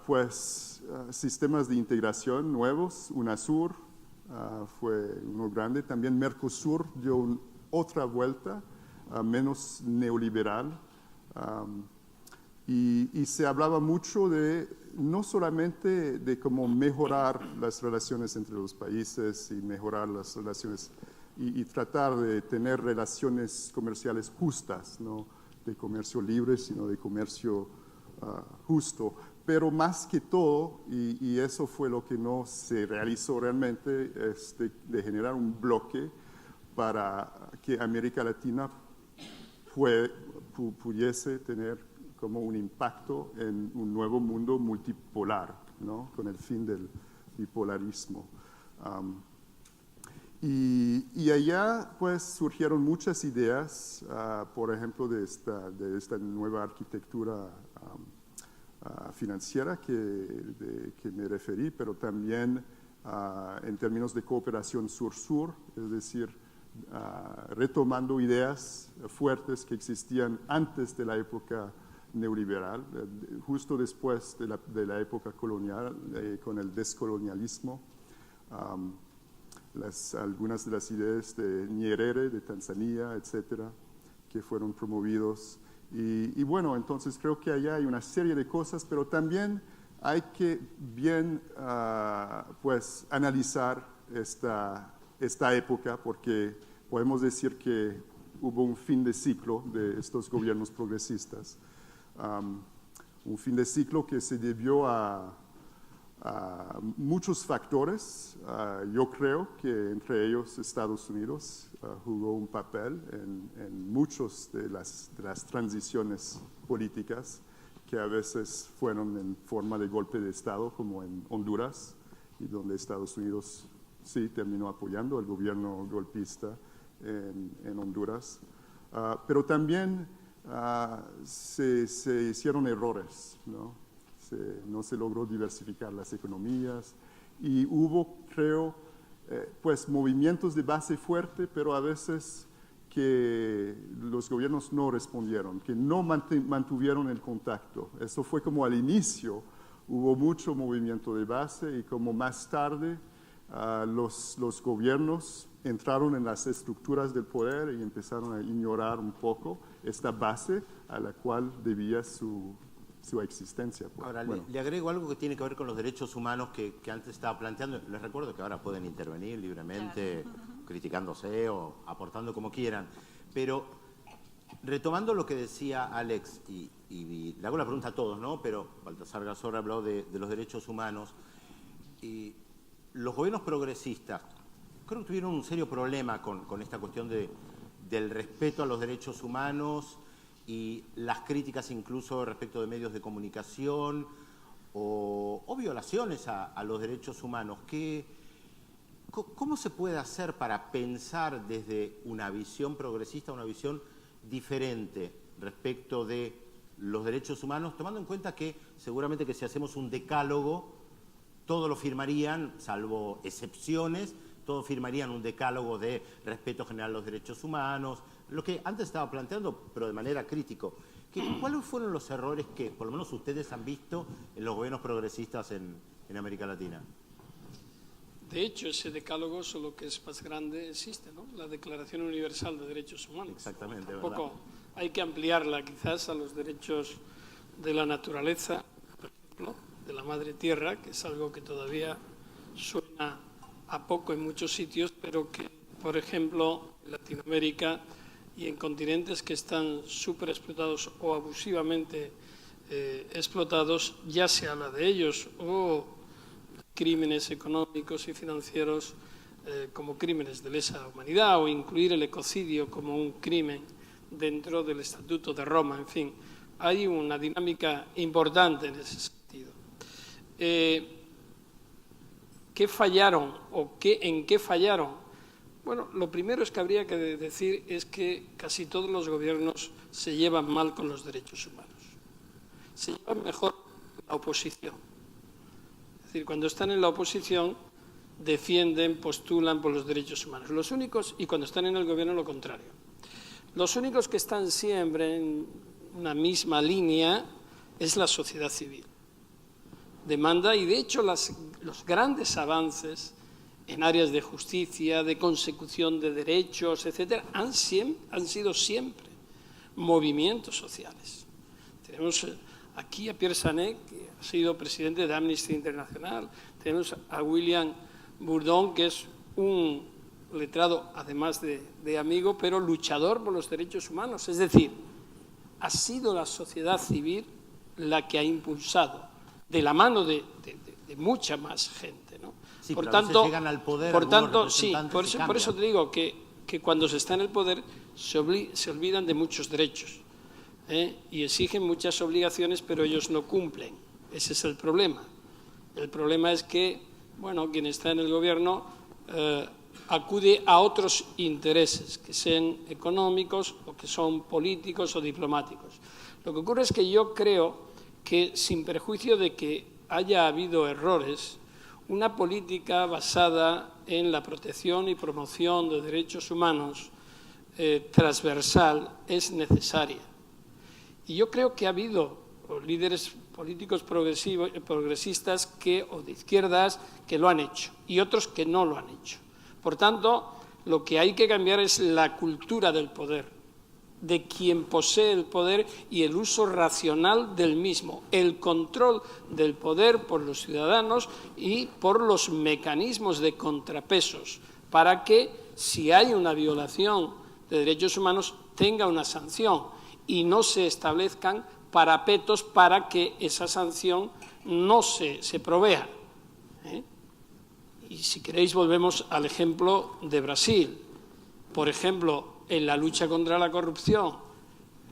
pues sistemas de integración nuevos. UNASUR fue uno grande, también Mercosur dio otra vuelta, menos neoliberal, y se hablaba mucho no solamente de cómo mejorar las relaciones entre los países y mejorar las relaciones y tratar de tener relaciones comerciales justas, no de comercio libre, sino de comercio justo. Pero más que todo, y eso fue lo que no se realizó realmente, es de generar un bloque para que América Latina pudiese tener como un impacto en un nuevo mundo multipolar, ¿no? Con el fin del bipolarismo. Y allá pues surgieron muchas ideas, por ejemplo, de esta nueva arquitectura financiera que me referí, pero también en términos de cooperación sur-sur, es decir, retomando ideas fuertes que existían antes de la época neoliberal, justo después de la época colonial, con el descolonialismo. Algunas de las ideas de Nyerere, de Tanzania, etcétera, que fueron promovidos. Y bueno, entonces creo que allá hay una serie de cosas, pero también hay que bien pues analizar esta época, porque podemos decir que hubo un fin de ciclo de estos gobiernos progresistas. Un fin de ciclo que se debió a muchos factores. Yo creo que entre ellos Estados Unidos jugó un papel en muchas de las transiciones políticas, que a veces fueron en forma de golpe de Estado, como en Honduras, y donde Estados Unidos sí terminó apoyando al gobierno golpista en Honduras. Pero también se hicieron errores, ¿no? No se logró diversificar las economías y hubo, creo, pues movimientos de base fuerte, pero a veces que los gobiernos no respondieron, que no mantuvieron el contacto. Eso fue como al inicio, hubo mucho movimiento de base y como más tarde los gobiernos entraron en las estructuras del poder y empezaron a ignorar un poco esta base a la cual debía su existencia. Pues. Ahora, bueno. le agrego algo que tiene que ver con los derechos humanos que antes estaba planteando. Les recuerdo que ahora pueden intervenir libremente, criticándose o aportando como quieran. Pero retomando lo que decía Alex, y le hago la pregunta a todos, ¿no? Pero Baltasar Garzón habló de los derechos humanos. Y los gobiernos progresistas creo que tuvieron un serio problema con esta cuestión del respeto a los derechos humanos y las críticas incluso respecto de medios de comunicación o violaciones a los derechos humanos. ¿Cómo se puede hacer para pensar desde una visión progresista, una visión diferente respecto de los derechos humanos, tomando en cuenta que seguramente que si hacemos un decálogo, todos lo firmarían, salvo excepciones, todos firmarían un decálogo de respeto general a los derechos humanos, lo que antes estaba planteando, pero de manera crítica. ¿Cuáles fueron los errores que, por lo menos, ustedes han visto en los gobiernos progresistas en América Latina? De hecho, ese decálogo, solo que es más grande, existe, ¿no? La Declaración Universal de Derechos Humanos. Exactamente, Tampoco ¿verdad? hay que ampliarla quizás a los derechos de la naturaleza, por ejemplo, de la madre tierra, que es algo que todavía suena a poco en muchos sitios, pero que, por ejemplo, en Latinoamérica y en continentes que están súper explotados o abusivamente explotados, ya se habla de ellos, o crímenes económicos y financieros como crímenes de lesa humanidad, o incluir el ecocidio como un crimen dentro del Estatuto de Roma. En fin, hay una dinámica importante en ese sentido. ¿Qué fallaron o en qué fallaron? Bueno, lo primero es que habría que decir es que casi todos los gobiernos se llevan mal con los derechos humanos. Se llevan mejor la oposición. Es decir, cuando están en la oposición defienden, postulan por los derechos humanos. Los únicos, y cuando están en el gobierno lo contrario. Los únicos que están siempre en una misma línea es la sociedad civil. Demanda, y de hecho los grandes avances en áreas de justicia, de consecución de derechos, etcétera, han sido siempre movimientos sociales. Tenemos aquí a Pierre Sanet, que ha sido presidente de Amnesty International, tenemos a William Bourdon, que es un letrado, además de amigo, pero luchador por los derechos humanos. Es decir, ha sido la sociedad civil la que ha impulsado, de la mano de mucha más gente, ¿no? Sí, por pero a tanto, veces llegan al poder sí, por eso te digo que cuando se está en el poder se olvidan de muchos derechos y exigen muchas obligaciones, pero ellos no cumplen. Ese es el problema. El problema es que, bueno, quien está en el gobierno acude a otros intereses, que sean económicos o que son políticos o diplomáticos. Lo que ocurre es que yo creo que, sin perjuicio de que haya habido errores, una política basada en la protección y promoción de derechos humanos transversal es necesaria. Y yo creo que ha habido líderes políticos progresistas o de izquierdas que lo han hecho y otros que no lo han hecho. Por tanto, lo que hay que cambiar es la cultura del poder, de quien posee el poder y el uso racional del mismo, el control del poder por los ciudadanos y por los mecanismos de contrapesos, para que si hay una violación de derechos humanos tenga una sanción y no se establezcan parapetos para que esa sanción no se provea. Y si queréis volvemos al ejemplo de Brasil. Por ejemplo, en la lucha contra la corrupción,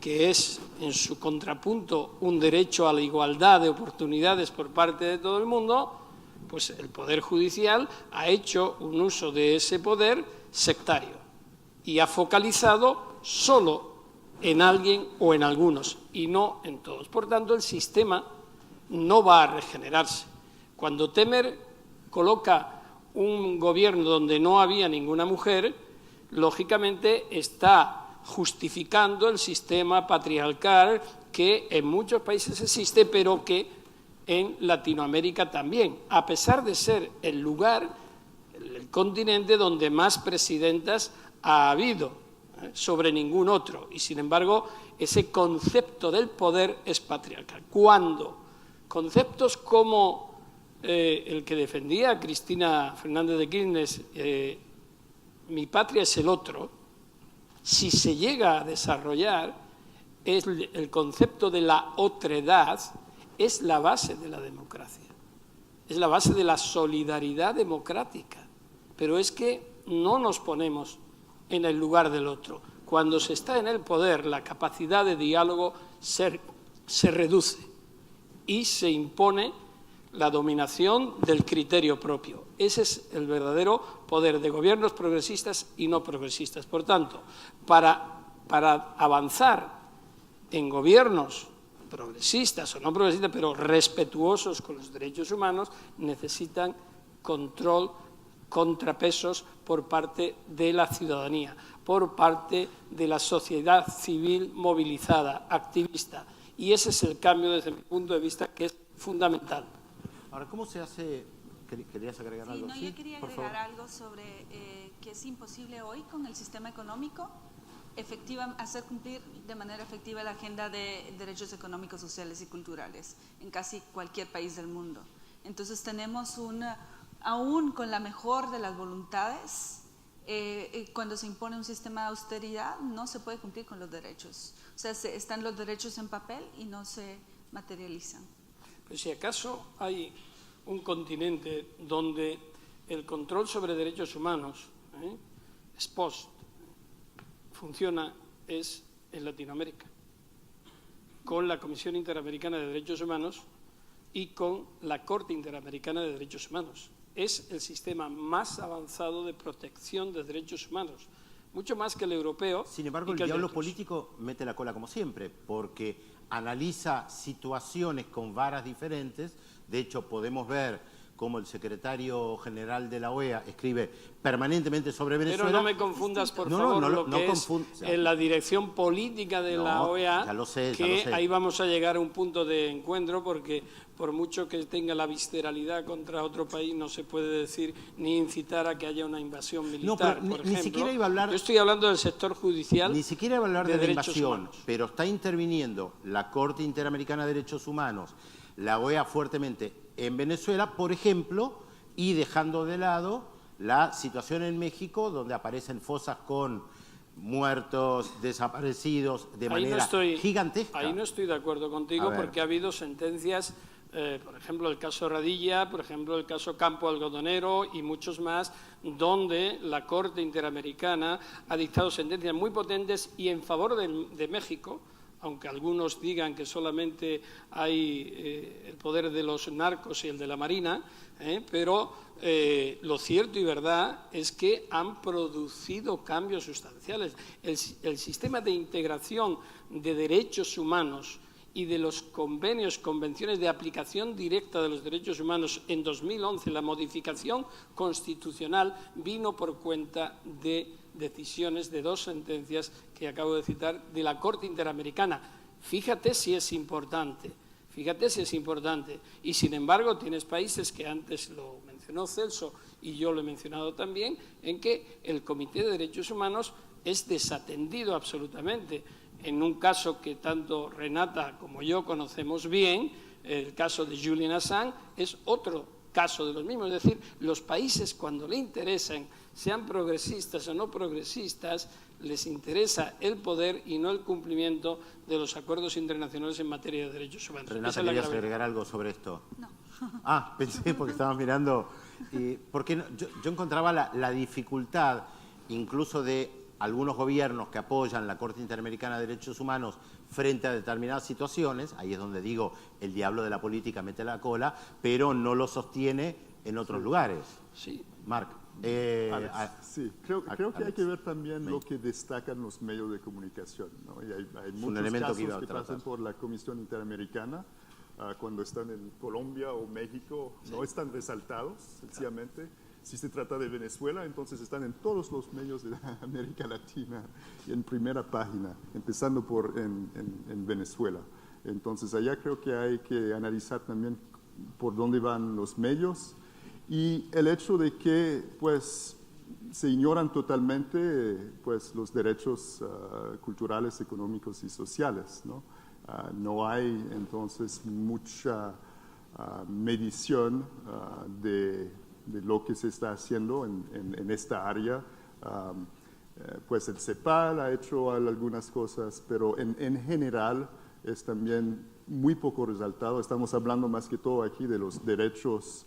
que es en su contrapunto un derecho a la igualdad de oportunidades por parte de todo el mundo, pues el Poder Judicial ha hecho un uso de ese poder sectario y ha focalizado solo en alguien o en algunos y no en todos. Por tanto, el sistema no va a regenerarse. Cuando Temer coloca un gobierno donde no había ninguna mujer, lógicamente está justificando el sistema patriarcal que en muchos países existe, pero que en Latinoamérica también, a pesar de ser el lugar, el continente donde más presidentas ha habido sobre ningún otro. Y, sin embargo, ese concepto del poder es patriarcal. Cuando conceptos como el que defendía Cristina Fernández de Kirchner, mi patria es el otro, si se llega a desarrollar, el concepto de la otredad es la base de la democracia, es la base de la solidaridad democrática. Pero es que no nos ponemos en el lugar del otro. Cuando se está en el poder, la capacidad de diálogo se reduce y se impone la dominación del criterio propio. Ese es el verdadero poder de gobiernos progresistas y no progresistas. Por tanto, para avanzar en gobiernos progresistas o no progresistas, pero respetuosos con los derechos humanos, necesitan control, contrapesos por parte de la ciudadanía, por parte de la sociedad civil movilizada, activista. Y ese es el cambio desde mi punto de vista que es fundamental. Ahora, ¿cómo se hace? ¿Querías agregar algo? No, yo quería agregar algo sobre que es imposible hoy con el sistema económico hacer cumplir de manera efectiva la agenda de derechos económicos, sociales y culturales en casi cualquier país del mundo. Entonces tenemos aún con la mejor de las voluntades, cuando se impone un sistema de austeridad no se puede cumplir con los derechos. O sea, están los derechos en papel y no se materializan. Pues si acaso hay un continente donde el control sobre derechos humanos, ex post, funciona, es en Latinoamérica, con la Comisión Interamericana de Derechos Humanos y con la Corte Interamericana de Derechos Humanos. Es el sistema más avanzado de protección de derechos humanos, mucho más que el europeo. Sin embargo, el diablo político mete la cola como siempre, porque analiza situaciones con varas diferentes. De hecho, podemos ver cómo el secretario general de la OEA escribe permanentemente sobre Venezuela. Pero no me confundas, por favor, lo que es en la dirección política de la OEA, ya lo sé. Ahí vamos a llegar a un punto de encuentro, porque por mucho que tenga la visceralidad contra otro país, no se puede decir ni incitar a que haya una invasión militar, por ejemplo. Ni siquiera iba a hablar, yo estoy hablando del sector judicial. Ni siquiera iba a hablar de la invasión, humanos. Pero está interviniendo la Corte Interamericana de Derechos Humanos, la OEA fuertemente en Venezuela, por ejemplo, y dejando de lado la situación en México, donde aparecen fosas con muertos, desaparecidos, de manera gigantesca. Ahí no estoy de acuerdo contigo, porque ha habido sentencias, por ejemplo, el caso Radilla, por ejemplo, el caso Campo Algodonero y muchos más, donde la Corte Interamericana ha dictado sentencias muy potentes y en favor de México, aunque algunos digan que solamente hay el poder de los narcos y el de la Marina, pero lo cierto y verdad es que han producido cambios sustanciales. El sistema de integración de derechos humanos y de los convenciones de aplicación directa de los derechos humanos en 2011, la modificación constitucional vino por cuenta de decisiones de 2 sentencias que acabo de citar de la Corte Interamericana. Fíjate si es importante, y sin embargo tienes países que antes lo mencionó Celso y yo lo he mencionado también, en que el Comité de Derechos Humanos es desatendido absolutamente. En un caso que tanto Renata como yo conocemos bien, el caso de Julian Assange, es otro caso de los mismos. Es decir, los países cuando le interesan, sean progresistas o no progresistas, les interesa el poder y no el cumplimiento de los acuerdos internacionales en materia de derechos humanos. Renata, ¿querías agregar algo sobre esto? No. Pensé porque estábamos mirando. Porque yo encontraba la dificultad, incluso de algunos gobiernos que apoyan la Corte Interamericana de Derechos Humanos frente a determinadas situaciones. Ahí es donde digo, el diablo de la política mete la cola, pero no lo sostiene en otros lugares. Sí. Marc. Alex, sí, creo que hay que ver también lo que destacan los medios de comunicación, ¿no? Y hay muchos casos que pasan por la Comisión Interamericana, cuando están en Colombia o México, no están resaltados, sencillamente. Si se trata de Venezuela, entonces están en todos los medios de América Latina y en primera página, empezando en Venezuela. Entonces allá creo que hay que analizar también por dónde van los medios y el hecho de que pues se ignoran totalmente pues los derechos culturales, económicos y sociales, ¿no? No hay entonces mucha medición de lo que se está haciendo en esta área. Pues el CEPAL ha hecho algunas cosas, pero en general es también muy poco resaltado. Estamos hablando más que todo aquí de los derechos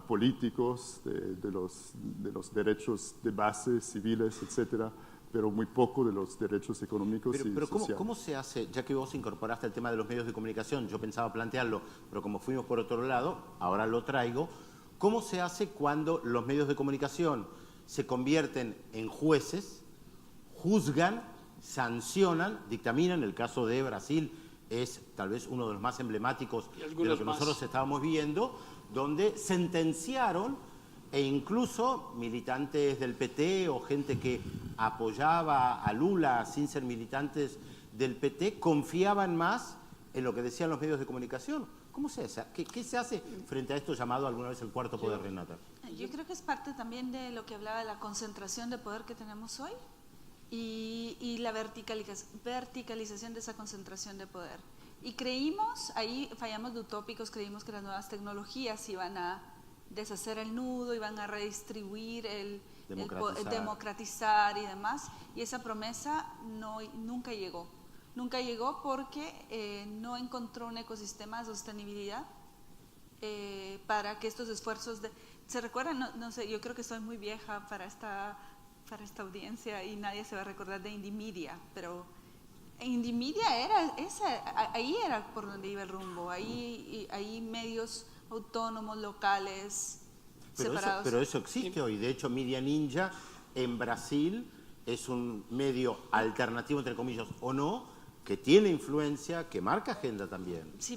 políticos, de los derechos de base, civiles, etcétera, pero muy poco de los derechos económicos y sociales. ¿Cómo se hace, ya que vos incorporaste el tema de los medios de comunicación, yo pensaba plantearlo, pero como fuimos por otro lado, ahora lo traigo, ¿cómo se hace cuando los medios de comunicación se convierten en jueces, juzgan, sancionan, dictaminan? El caso de Brasil es tal vez uno de los más emblemáticos de lo que nosotros estábamos viendo, donde sentenciaron e incluso militantes del PT o gente que apoyaba a Lula sin ser militantes del PT confiaban más en lo que decían los medios de comunicación. ¿Cómo se hace? ¿Qué se hace frente a esto llamado alguna vez el cuarto poder, Renata? Yo creo que es parte también de lo que hablaba de la concentración de poder que tenemos hoy y la verticalización de esa concentración de poder. Y creímos, ahí fallamos de utópicos, creímos que las nuevas tecnologías iban a deshacer el nudo, iban a redistribuir democratizar y demás, y esa promesa nunca llegó. Nunca llegó porque no encontró un ecosistema de sostenibilidad para que estos esfuerzos ¿se recuerdan? No sé, yo creo que soy muy vieja para esta audiencia y nadie se va a recordar de Indymedia, pero Indymedia ahí era por donde iba el rumbo, ahí medios autónomos, locales, separados. Pero eso existe hoy. De hecho, Media Ninja en Brasil es un medio alternativo, entre comillas, o no, que tiene influencia, que marca agenda también. Sí,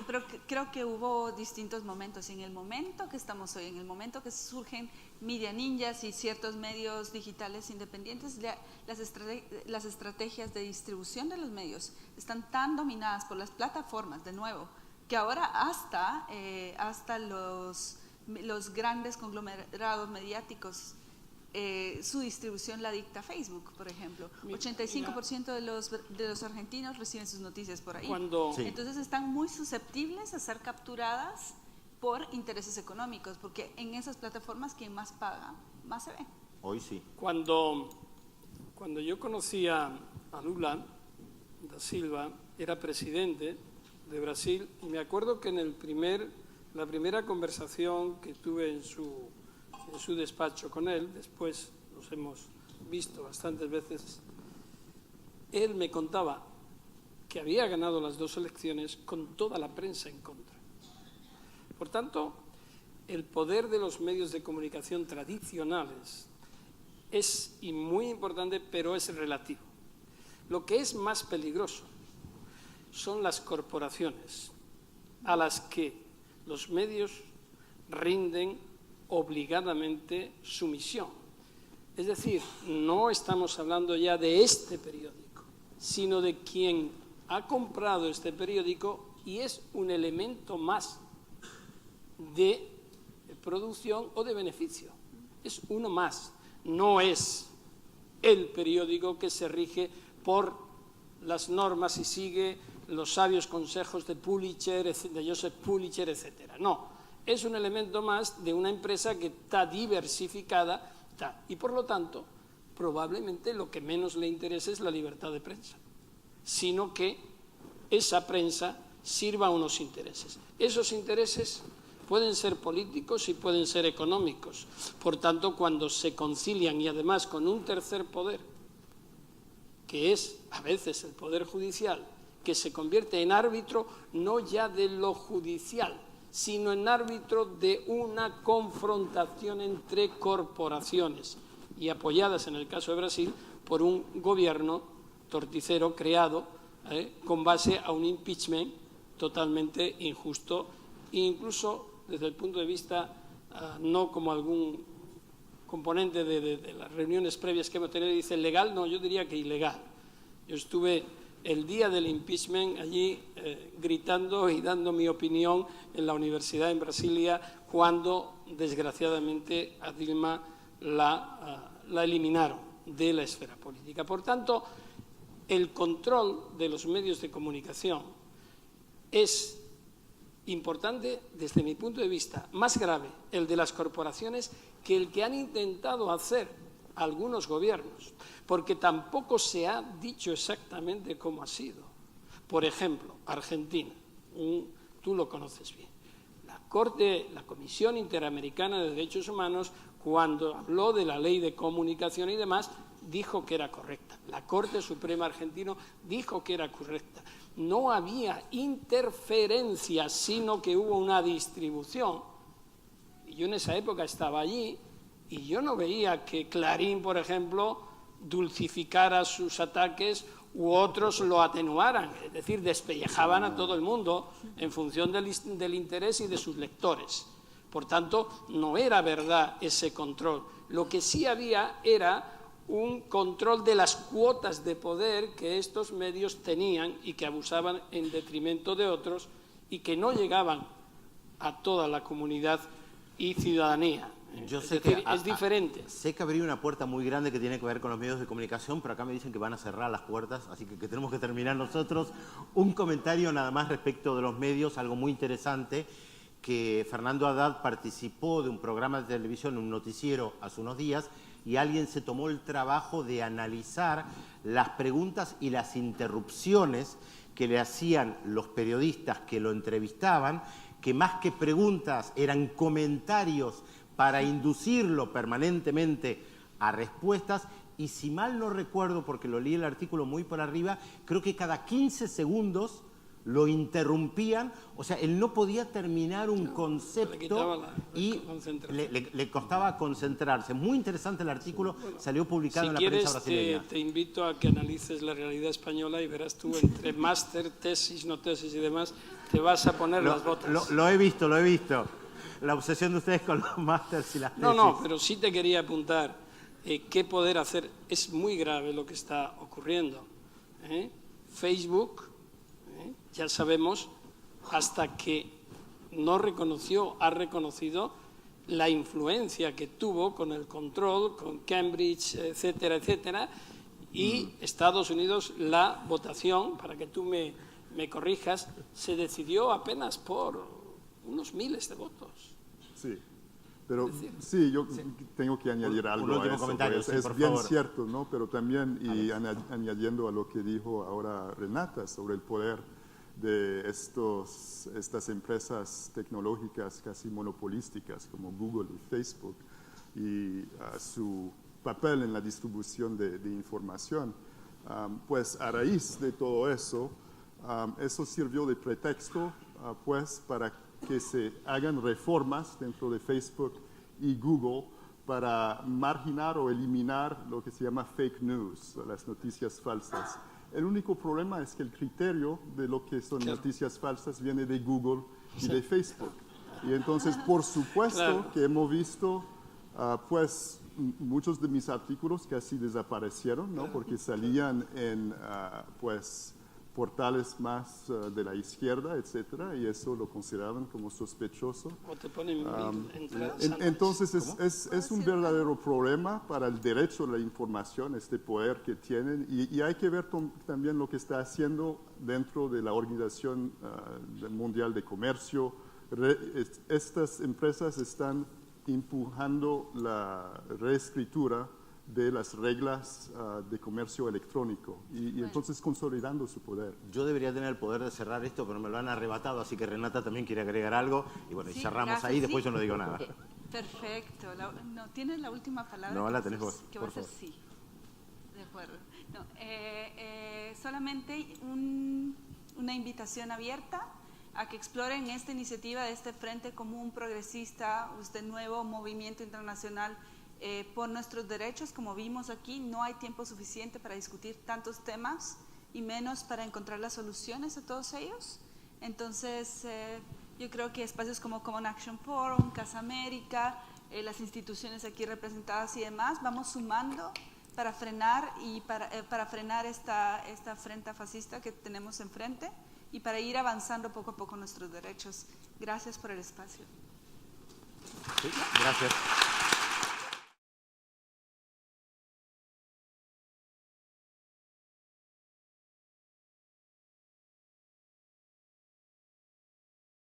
pero creo que hubo distintos momentos. En el momento que estamos hoy, en el momento que surgen Media Ninjas y ciertos medios digitales independientes, las estrategias de distribución de los medios están tan dominadas por las plataformas, de nuevo, que ahora hasta los grandes conglomerados mediáticos, su distribución la dicta Facebook, por ejemplo. 85% de los argentinos reciben sus noticias por ahí. Entonces están muy susceptibles a ser capturadas por intereses económicos, porque en esas plataformas quien más paga, más se ve. Hoy sí. Cuando yo conocí a Lula da Silva, era presidente de Brasil, y me acuerdo que en la primera conversación que tuve en su despacho con él, después nos hemos visto bastantes veces, él me contaba que había ganado las 2 elecciones con toda la prensa en contra. Por tanto, el poder de los medios de comunicación tradicionales es muy importante, pero es relativo. Lo que es más peligroso son las corporaciones a las que los medios rinden obligadamente sumisión. Es decir, no estamos hablando ya de este periódico, sino de quien ha comprado este periódico y es un elemento más de producción o de beneficio. Es uno más, no es el periódico que se rige por las normas y sigue los sabios consejos de Joseph Pulitzer, etc. No, es un elemento más de una empresa que está diversificada y por lo tanto probablemente lo que menos le interesa es la libertad de prensa, sino que esa prensa sirva a unos intereses. Esos intereses pueden ser políticos y pueden ser económicos. Por tanto, cuando se concilian y además con un tercer poder, que es a veces el poder judicial, que se convierte en árbitro no ya de lo judicial, sino en árbitro de una confrontación entre corporaciones y apoyadas, en el caso de Brasil, por un gobierno torticero creado con base a un impeachment totalmente injusto e incluso desde el punto de vista no como algún componente de las reuniones previas que hemos tenido dice legal, no, yo diría que ilegal. Yo estuve el día del impeachment allí gritando y dando mi opinión en la universidad en Brasilia cuando desgraciadamente a Dilma la eliminaron de la esfera política. Por tanto, el control de los medios de comunicación es importante desde mi punto de vista, más grave el de las corporaciones que el que han intentado hacer algunos gobiernos, porque tampoco se ha dicho exactamente cómo ha sido. Por ejemplo, Argentina, tú lo conoces bien. La Comisión Interamericana de Derechos Humanos, cuando habló de la ley de comunicación y demás, dijo que era correcta. La Corte Suprema Argentina dijo que era correcta. No había interferencia, sino que hubo una distribución. Y yo en esa época estaba allí y yo no veía que Clarín, por ejemplo, dulcificara sus ataques u otros lo atenuaran, es decir, despellejaban a todo el mundo en función del interés y de sus lectores. Por tanto, no era verdad ese control. Lo que sí había era un control de las cuotas de poder que estos medios tenían y que abusaban en detrimento de otros y que no llegaban a toda la comunidad y ciudadanía. Yo sé es diferente. Sé que abrí una puerta muy grande que tiene que ver con los medios de comunicación, pero acá me dicen que van a cerrar las puertas, así que tenemos que terminar nosotros. Un comentario nada más respecto de los medios, algo muy interesante, que Fernando Haddad participó de un programa de televisión, un noticiero, hace unos días, y alguien se tomó el trabajo de analizar las preguntas y las interrupciones que le hacían los periodistas que lo entrevistaban, que más que preguntas eran comentarios para inducirlo permanentemente a respuestas, y si mal no recuerdo, porque lo leí el artículo muy por arriba, creo que cada 15 segundos lo interrumpían, o sea, él no podía terminar un concepto y le costaba concentrarse. Muy interesante el artículo, salió publicado en la prensa brasileña. Si quieres, te invito a que analices la realidad española y verás tú entre máster, tesis, no tesis y demás, te vas a poner las botas. Lo he visto. La obsesión de ustedes con los másters y las tesis. No, pero sí te quería apuntar qué poder hacer. Es muy grave lo que está ocurriendo. Facebook, ya sabemos, hasta que ha reconocido la influencia que tuvo con el control, con Cambridge, etcétera, etcétera, y Estados Unidos, la votación, para que tú me corrijas, se decidió apenas por unos miles de votos. Sí, pero sí, yo tengo que añadir algo a eso. Pues, es bien cierto, ¿no? Pero también, y añadiendo a lo que dijo ahora Renata sobre el poder de estas empresas tecnológicas casi monopolísticas como Google y Facebook y su papel en la distribución de información, pues a raíz de todo eso, eso sirvió de pretexto pues para que se hagan reformas dentro de Facebook y Google para marginar o eliminar lo que se llama fake news, las noticias falsas. El único problema es que el criterio de lo que son noticias falsas viene de Google y de Facebook. Y entonces, por supuesto que hemos visto, pues, muchos de mis artículos casi desaparecieron, ¿no? Porque salían en, pues, portales más de la izquierda, etcétera, y eso lo consideraban como sospechoso. O te ponen entonces es un verdadero problema para el derecho a la información, este poder que tienen, y hay que ver también lo que está haciendo dentro de la Organización Mundial de Comercio. Estas empresas están empujando la reescritura de las reglas de comercio electrónico y entonces consolidando su poder. Yo debería tener el poder de cerrar esto, pero me lo han arrebatado, así que Renata también quiere agregar algo y bueno, y cerramos gracias, ahí, después yo no digo nada. Perfecto. ¿Tienes la última palabra? No, la tenés vos, ¿Qué vas a decir? Sí. De acuerdo. No, solamente una invitación abierta. a que exploren esta iniciativa de este Frente Común Progresista, este nuevo movimiento internacional por nuestros derechos. Como vimos aquí, no hay tiempo suficiente para discutir tantos temas y menos para encontrar las soluciones a todos ellos. Entonces, yo creo que espacios como Common Action Forum, Casa América, las instituciones aquí representadas y demás, vamos sumando para frenar para frenar esta afrenta fascista que tenemos enfrente y para ir avanzando poco a poco nuestros derechos. Gracias por el espacio. Sí, gracias.